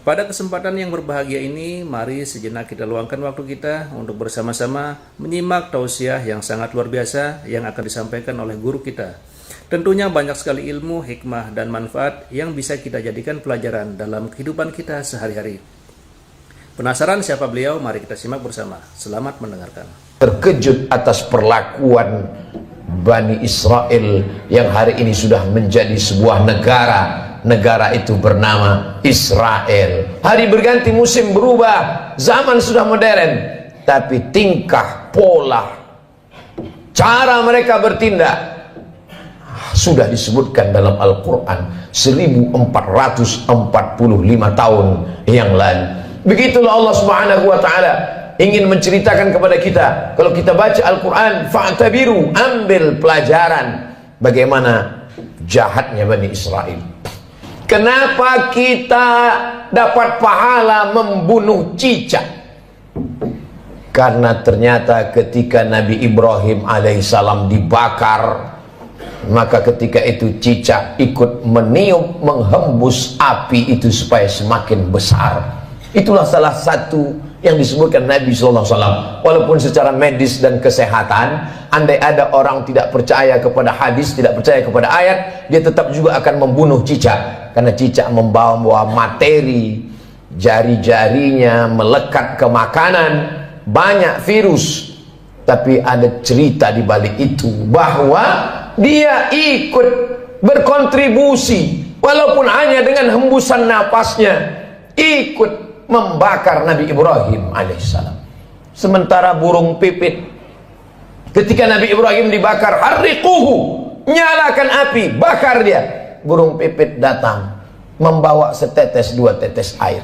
Pada kesempatan yang berbahagia ini, mari sejenak kita luangkan waktu kita untuk bersama-sama menyimak tausiah yang sangat luar biasa yang akan disampaikan oleh guru kita. Tentunya banyak sekali ilmu, hikmah, dan manfaat yang bisa kita jadikan pelajaran dalam kehidupan kita sehari-hari. Penasaran siapa beliau? Mari kita simak bersama. Selamat mendengarkan. Terkejut atas perlakuan Bani Israel yang hari ini sudah menjadi sebuah negara. Negara itu bernama Israel. Hari berganti, musim berubah, zaman sudah modern, tapi tingkah, pola, cara mereka bertindak sudah disebutkan dalam Al-Quran 1445 tahun yang lalu. Begitulah Allah Subhanahu wa taala ingin menceritakan kepada kita. Kalau kita baca Al-Quran, fa'tabiru, ambil pelajaran bagaimana jahatnya Bani Israel. Kenapa kita dapat pahala membunuh cicak? Karena ternyata ketika Nabi Ibrahim alaihissalam dibakar, maka ketika itu cicak ikut meniup, menghembus api itu supaya semakin besar. Itulah salah satu yang disebutkan Nabi SAW. Walaupun secara medis dan kesehatan, andai ada orang tidak percaya kepada hadis, tidak percaya kepada ayat, dia tetap juga akan membunuh cicak. Karena cicak membawa materi, jari-jarinya melekat ke makanan, banyak virus. Tapi ada cerita di balik itu, bahwa dia ikut berkontribusi, walaupun hanya dengan hembusan napasnya, ikut membakar Nabi Ibrahim alaihissalam. Sementara burung pipit, ketika Nabi Ibrahim dibakar, harriquhu, nyalakan api, bakar dia. Burung pipit datang membawa setetes dua tetes air.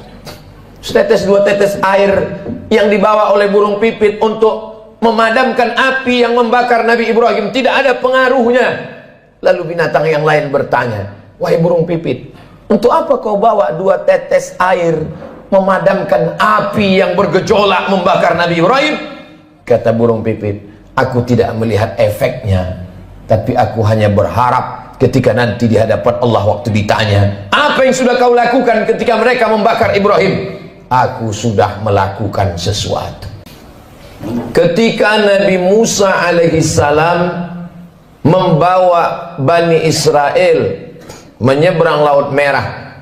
Setetes dua tetes air yang dibawa oleh burung pipit untuk memadamkan api yang membakar Nabi Ibrahim tidak ada pengaruhnya. Lalu binatang yang lain bertanya, wahai burung pipit, untuk apa kau bawa dua tetes air memadamkan api yang bergejolak membakar Nabi Ibrahim? Kata burung pipit, aku tidak melihat efeknya, tapi aku hanya berharap ketika nanti di hadapan Allah waktu ditanya, apa yang sudah kau lakukan ketika mereka membakar Ibrahim? Aku sudah melakukan sesuatu. Ketika Nabi Musa alaihissalam membawa Bani Israel menyeberang Laut Merah,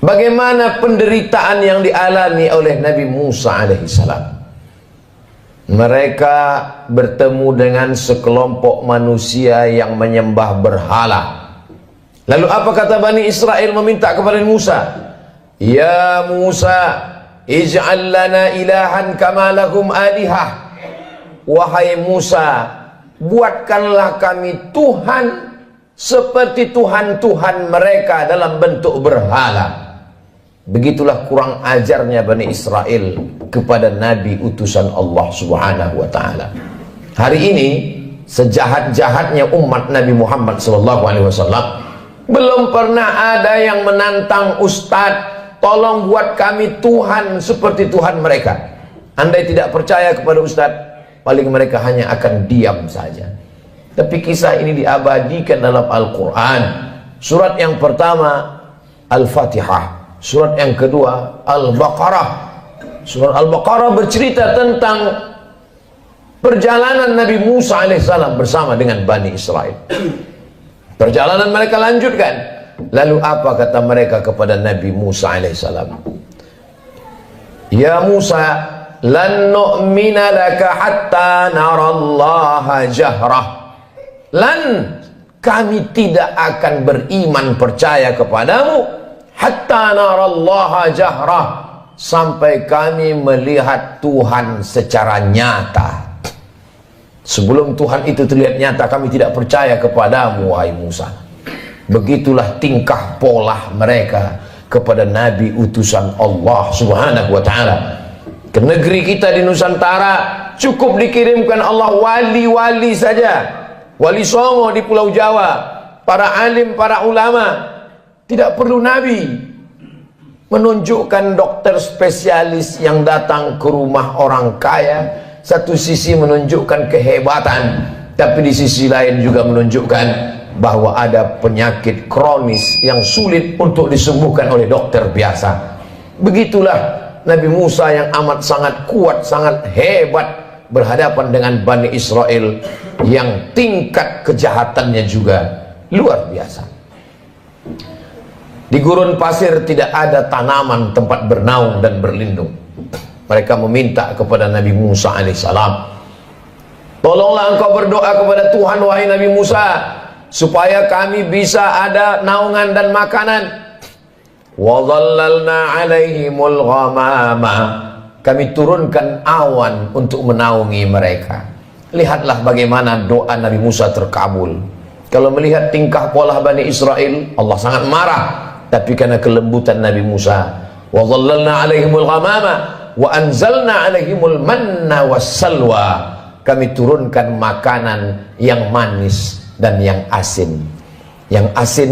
bagaimana penderitaan yang dialami oleh Nabi Musa alaihissalam? Mereka bertemu dengan sekelompok manusia yang menyembah berhala. Lalu apa kata Bani Israel meminta kepada Musa? Ya Musa, ij'al lana ilahan kama lahum alihah. Wahai Musa, buatkanlah kami Tuhan seperti Tuhan-Tuhan mereka dalam bentuk berhala. Begitulah kurang ajarnya Bani Israel kepada Nabi utusan Allah Subhanahu wa ta'ala. Hari ini sejahat-jahatnya umat Nabi Muhammad SAW, belum pernah ada yang menantang ustadz, tolong buat kami Tuhan seperti Tuhan mereka. Andai tidak percaya kepada ustadz, paling mereka hanya akan diam saja. Tapi kisah ini diabadikan dalam Al-Quran. Surat yang pertama Al-Fatihah, surat yang kedua Al-Baqarah. Surat Al-Baqarah bercerita tentang perjalanan Nabi Musa alaihissalam bersama dengan Bani Israel. Perjalanan mereka lanjutkan. Lalu apa kata mereka kepada Nabi Musa alaihissalam? Ya Musa, lan nu'mina laka hatta narallaha jahrah. Lan, kami tidak akan beriman percaya kepadamu hatta narallaha jahrah, sampai kami melihat Tuhan secara nyata. Sebelum Tuhan itu terlihat nyata, kami tidak percaya kepadamu, wahai Musa. Begitulah tingkah pola mereka kepada Nabi utusan Allah Subhanahu wa ta'ala. Ke negeri kita di Nusantara cukup dikirimkan Allah wali-wali saja. Wali Songo di Pulau Jawa, para alim, para ulama. Tidak perlu Nabi. Menunjukkan dokter spesialis yang datang ke rumah orang kaya, satu sisi menunjukkan kehebatan, tapi di sisi lain juga menunjukkan bahwa ada penyakit kronis yang sulit untuk disembuhkan oleh dokter biasa. Begitulah Nabi Musa yang amat sangat kuat, sangat hebat berhadapan dengan Bani Israel yang tingkat kejahatannya juga luar biasa. Di gurun pasir tidak ada tanaman tempat bernaung dan berlindung. Mereka meminta kepada Nabi Musa alaihissalam, tolonglah engkau berdoa kepada Tuhan wahai Nabi Musa, supaya kami bisa ada naungan dan makanan. Wa dhallalna alaihimul ghamama, kami turunkan awan untuk menaungi mereka. Lihatlah bagaimana doa Nabi Musa terkabul. Kalau melihat tingkah pola Bani Israel, Allah sangat marah. Tapi karena kelembutan Nabi Musa, wa dhallalna 'alaihimul ghamama wa anzalna 'alaihimul manna wassalwa. Kami turunkan makanan yang manis dan yang asin. Yang asin,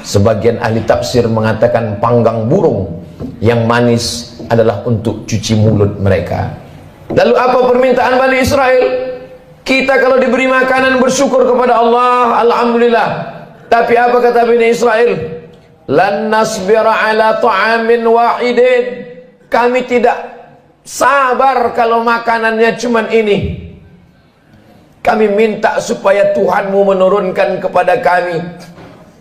sebagian ahli tafsir mengatakan panggang burung. Yang manis adalah untuk cuci mulut mereka. Lalu apa permintaan Bani Israel? Kita kalau diberi makanan bersyukur kepada Allah, alhamdulillah. Tapi apa kata Bani Israel? Lan nasbira ala ta'amin wahidin. Kami tidak sabar kalau makanannya cuman ini. Kami minta supaya Tuhanmu menurunkan kepada kami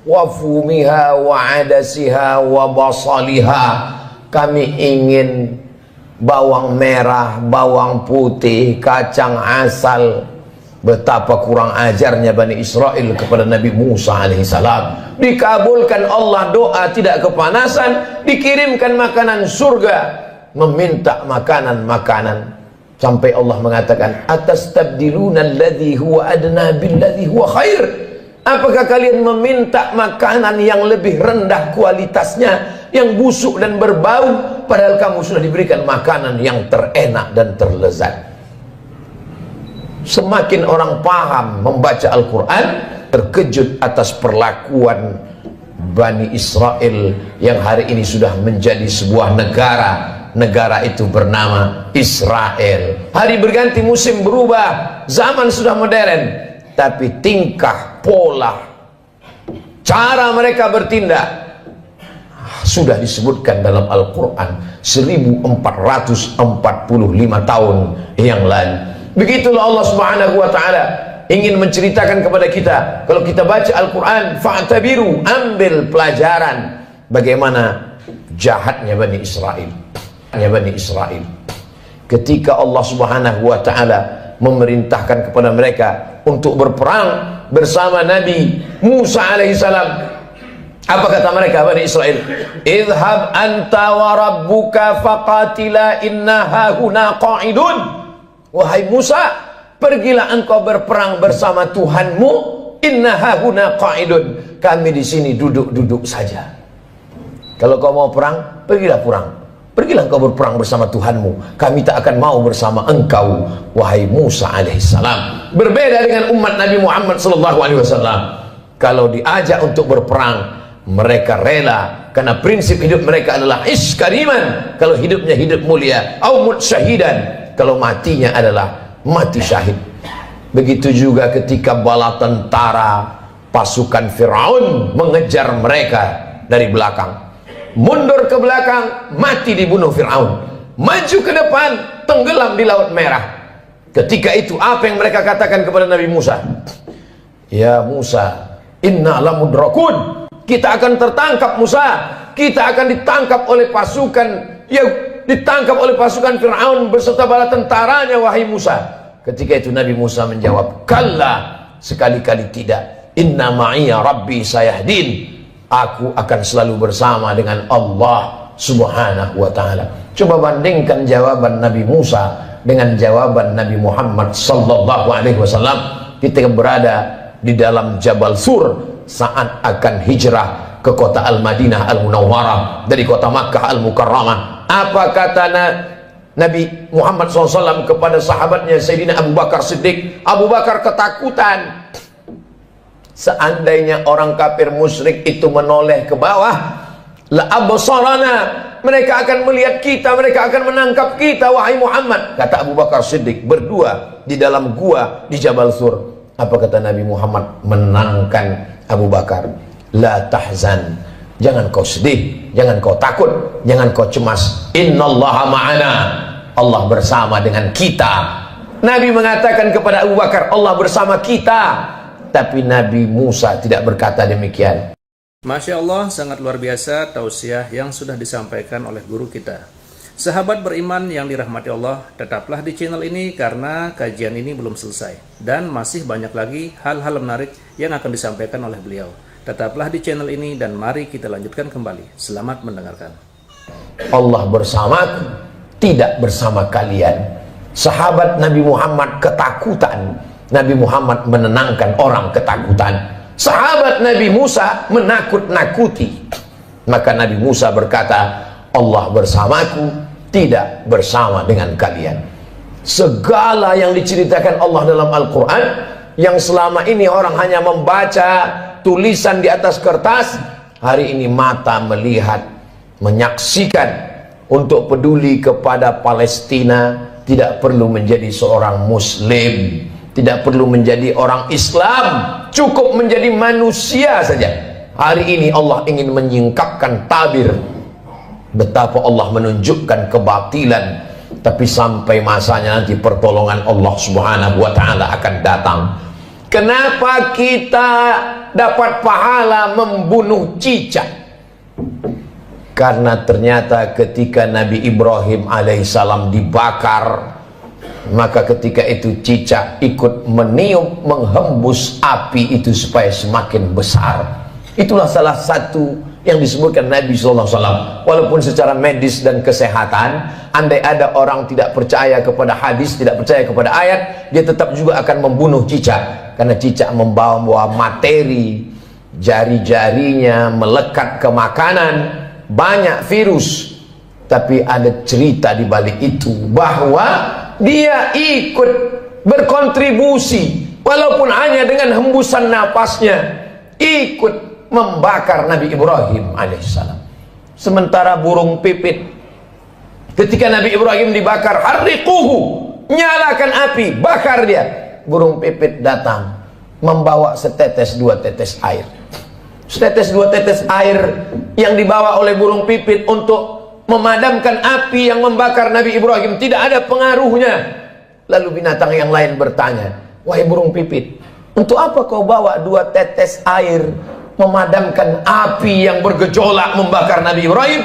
wafumiha wa adasiha wa basaliha. Kami ingin bawang merah, bawang putih, kacang asal. Betapa kurang ajarnya Bani Israel kepada Nabi Musa alaihissalam. Dikabulkan Allah doa, tidak kepanasan, dikirimkan makanan surga, meminta makanan-makanan. Sampai Allah mengatakan, atastabdiluna alladhi huwa adna billadhi huwa khair. Apakah kalian meminta makanan yang lebih rendah kualitasnya, yang busuk dan berbau, padahal kamu sudah diberikan makanan yang terenak dan terlezat? Semakin orang paham membaca Al-Quran, terkejut atas perlakuan Bani Israel yang hari ini sudah menjadi sebuah negara. Negara itu bernama Israel. Hari berganti, musim berubah, zaman sudah modern, tapi tingkah, pola, cara mereka bertindak sudah disebutkan dalam Al-Quran 1445 tahun yang lalu. Begitulah Allah Subhanahu wa ta'ala ingin menceritakan kepada kita. Kalau kita baca Al-Quran, fa'tabiru, ambil pelajaran bagaimana jahatnya Bani Israel. Bani Israel ketika Allah Subhanahu wa ta'ala memerintahkan kepada mereka untuk berperang bersama Nabi Musa alaihissalam. Apa kata mereka Bani Israel? Idhab anta wa rabbuka faqatila inna hahuna qa'idun. Wahai Musa, pergilah engkau berperang bersama Tuhanmu. Inna hahuna qa'idun. Kami di sini duduk-duduk saja. Kalau kau mau perang, pergilah perang. Pergilah engkau berperang bersama Tuhanmu. Kami tak akan mau bersama engkau, wahai Musa alaihissalam. Berbeda dengan umat Nabi Muhammad sallallahu alaihi wasallam. Kalau diajak untuk berperang, mereka rela, karena prinsip hidup mereka adalah ish kariman. Kalau hidupnya hidup mulia, au mut syahidan. Kalau matinya adalah mati syahid. Begitu juga ketika bala tentara pasukan Firaun mengejar mereka dari belakang. Mundur ke belakang, mati dibunuh Fir'aun. Maju ke depan, tenggelam di Laut Merah. Ketika itu apa yang mereka katakan kepada Nabi Musa? Ya Musa, inna lamudrakun. Kita akan tertangkap Musa. Kita akan ditangkap oleh pasukan, ya, ditangkap oleh pasukan Fir'aun beserta bala tentaranya, wahai Musa. Ketika itu Nabi Musa menjawab, kalla, sekali-kali tidak. Inna ma'iya rabbi sayahdin. Aku akan selalu bersama dengan Allah Subhanahu wa ta'ala. Coba bandingkan jawaban Nabi Musa dengan jawaban Nabi Muhammad sallallahu alaihi wasallam ketika berada di dalam Jabal Sur saat akan hijrah ke kota Al-Madinah Al-Munawwarah dari kota Makkah Al-Mukarramah. Apa kata Nabi Muhammad SAW kepada sahabatnya Sayyidina Abu Bakar Siddiq? Abu Bakar ketakutan. Seandainya orang kafir musyrik itu menoleh ke bawah, la absarana, mereka akan melihat kita, mereka akan menangkap kita, wahai Muhammad. Kata Abu Bakar Siddiq, berdua di dalam gua di Jabal Sur. Apa kata Nabi Muhammad menenangkan Abu Bakar? La tahzan, jangan kau sedih, jangan kau takut, jangan kau cemas. Innallaha ma'ana, Allah bersama dengan kita. Nabi mengatakan kepada Abu Bakar, Allah bersama kita. Tapi Nabi Musa tidak berkata demikian. Masya Allah, sangat luar biasa tausiah yang sudah disampaikan oleh guru kita. Sahabat beriman yang dirahmati Allah, tetaplah di channel ini karena kajian ini belum selesai. Dan masih banyak lagi hal-hal menarik yang akan disampaikan oleh beliau. Tetaplah di channel ini dan mari kita lanjutkan kembali. Selamat mendengarkan. Allah bersamaku, tidak bersama kalian. Sahabat Nabi Muhammad ketakutan. Nabi Muhammad menenangkan orang ketakutan. Sahabat Nabi Musa menakut-nakuti. Maka Nabi Musa berkata, Allah bersamaku, tidak bersama dengan kalian. Segala yang diceritakan Allah dalam Al-Quran, yang selama ini orang hanya membaca tulisan di atas kertas, hari ini mata melihat, menyaksikan. Untuk peduli kepada Palestina, tidak perlu menjadi seorang Muslim, tidak perlu menjadi orang Islam, cukup menjadi manusia saja. Hari ini Allah ingin menyingkapkan tabir betapa Allah menunjukkan kebatilan, tapi sampai masanya nanti pertolongan Allah Subhanahu wa Ta'ala akan datang. Kenapa kita dapat pahala membunuh cicak? Karena ternyata ketika Nabi Ibrahim alaihissalam dibakar, maka ketika itu cicak ikut meniup, menghembus api itu supaya semakin besar. Itulah salah satu yang disebutkan Nabi SAW. Walaupun secara medis dan kesehatan, andai ada orang tidak percaya kepada hadis, tidak percaya kepada ayat, dia tetap juga akan membunuh cicak. Karena cicak membawa materi, jari-jarinya melekat ke makanan, banyak virus. Tapi ada cerita di balik itu, bahwa dia ikut berkontribusi, walaupun hanya dengan hembusan napasnya, ikut membakar Nabi Ibrahim alaihissalam. Sementara burung pipit, ketika Nabi Ibrahim dibakar, harriquhu, nyalakan api, bakar dia. Burung pipit datang membawa setetes dua tetes air. Setetes dua tetes air yang dibawa oleh burung pipit untuk memadamkan api yang membakar Nabi Ibrahim tidak ada pengaruhnya. Lalu binatang yang lain bertanya, wahai burung pipit, untuk apa kau bawa dua tetes air memadamkan api yang bergejolak membakar Nabi Ibrahim?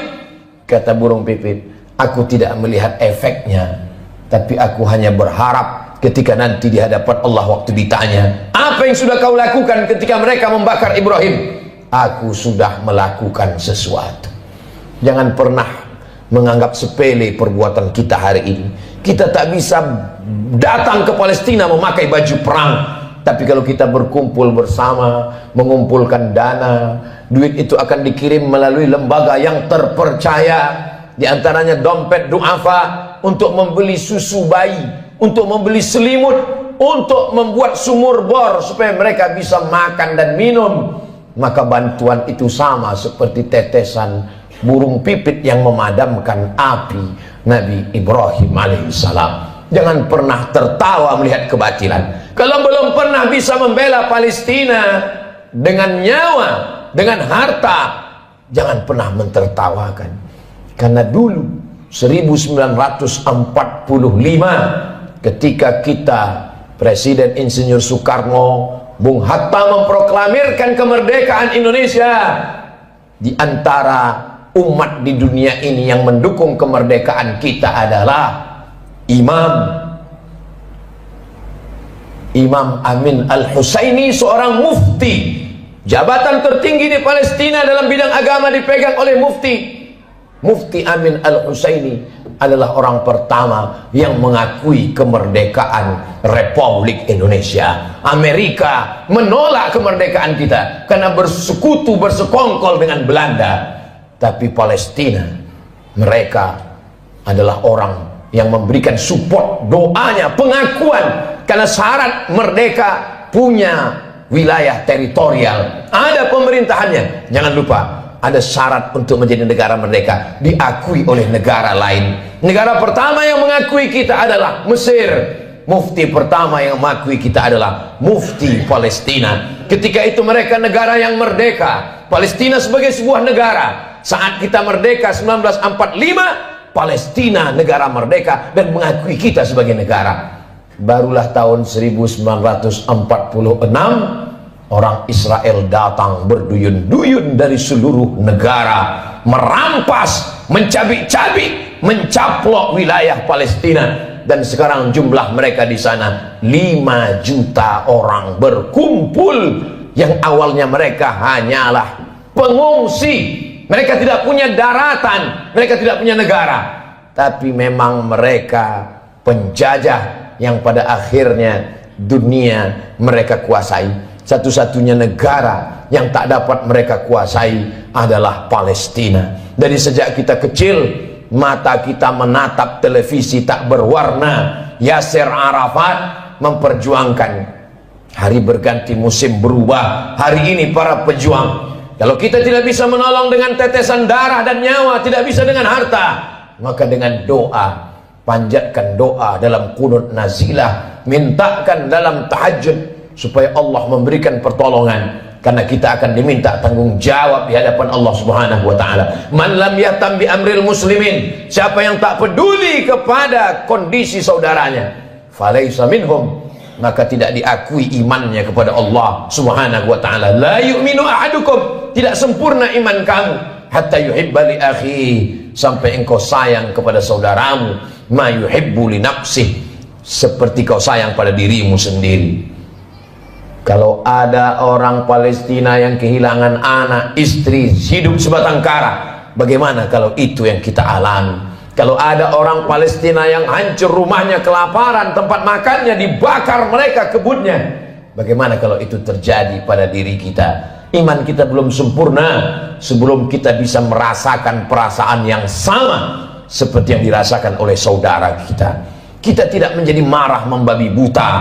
Kata burung pipit, aku tidak melihat efeknya, tapi aku hanya berharap ketika nanti di hadapan Allah waktu ditanya, apa yang sudah kau lakukan ketika mereka membakar Ibrahim? Aku sudah melakukan sesuatu. Jangan pernah menganggap sepele perbuatan kita hari ini. Kita tak bisa datang ke Palestina memakai baju perang, tapi kalau kita berkumpul bersama, mengumpulkan dana, duit itu akan dikirim melalui lembaga yang terpercaya. Di antaranya dompet duafa, untuk membeli susu bayi, untuk membeli selimut, untuk membuat sumur bor supaya mereka bisa makan dan minum. Maka bantuan itu sama seperti tetesan burung pipit yang memadamkan api Nabi Ibrahim alaihissalam. Jangan pernah tertawa melihat kebatilan. Kalau belum pernah bisa membela Palestina dengan nyawa, dengan harta, jangan pernah mentertawakan. Karena dulu 1945 ketika kita Presiden Insinyur Soekarno, Bung Hatta memproklamirkan kemerdekaan Indonesia, di antara umat di dunia ini yang mendukung kemerdekaan kita adalah Imam Amin Al-Husaini, seorang mufti. Jabatan tertinggi di Palestina dalam bidang agama dipegang oleh Mufti Amin Al-Husaini adalah orang pertama yang mengakui kemerdekaan Republik Indonesia. Amerika menolak kemerdekaan kita karena bersekutu, bersekongkol dengan Belanda. Tapi Palestina, mereka adalah orang yang memberikan support, doanya, pengakuan. Karena syarat merdeka punya wilayah teritorial, ada pemerintahannya. Jangan lupa, ada syarat untuk menjadi negara merdeka, diakui oleh negara lain. Negara pertama yang mengakui kita adalah Mesir. Mufti pertama yang mengakui kita adalah Mufti Palestina. Ketika itu mereka negara yang merdeka, Palestina sebagai sebuah negara. Saat kita merdeka 1945, Palestina negara merdeka dan mengakui kita sebagai negara. Barulah tahun 1946 orang Israel datang berduyun-duyun dari seluruh negara, merampas, mencabik-cabik, mencaplok wilayah Palestina. Dan sekarang jumlah mereka di sana 5 juta orang berkumpul. Yang awalnya mereka hanyalah pengungsi, mereka tidak punya daratan, mereka tidak punya negara, tapi memang mereka penjajah yang pada akhirnya dunia mereka kuasai. Satu-satunya negara yang tak dapat mereka kuasai adalah Palestina. Dari sejak kita kecil, mata kita menatap televisi tak berwarna. Yasser Arafat memperjuangkan. Hari berganti, musim berubah. Hari ini para pejuang, kalau kita tidak bisa menolong dengan tetesan darah dan nyawa, tidak bisa dengan harta, maka dengan doa, panjatkan doa dalam qunut nazilah, mintakan dalam tahajud supaya Allah memberikan pertolongan, karena kita akan diminta tanggung jawab di hadapan Allah Subhanahu wa taala. Man lam yahtam bi amril muslimin, siapa yang tak peduli kepada kondisi saudaranya, falaisa minhum, maka tidak diakui imannya kepada Allah Subhanahu wa taala. La yu'minu ahadukum, tidak sempurna iman kamu, hatta yuhibba li akhi, sampai engkau sayang kepada saudaramu, ma yuhibbu li nafsih, seperti kau sayang pada dirimu sendiri. Kalau ada orang Palestina yang kehilangan anak, istri, hidup sebatang kara, bagaimana kalau itu yang kita alami? Kalau ada orang Palestina yang hancur rumahnya kelaparan, tempat makannya dibakar mereka kebunnya, bagaimana kalau itu terjadi pada diri kita? Iman kita belum sempurna sebelum kita bisa merasakan perasaan yang sama seperti yang dirasakan oleh saudara kita. Kita tidak menjadi marah membabi buta,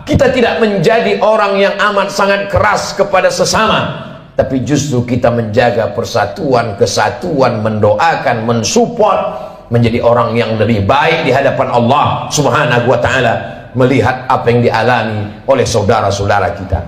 kita tidak menjadi orang yang amat sangat keras kepada sesama, tapi justru kita menjaga persatuan, kesatuan, mendoakan, mensupport, menjadi orang yang lebih baik di hadapan Allah Subhanahu wa taala, melihat apa yang dialami oleh saudara-saudara kita.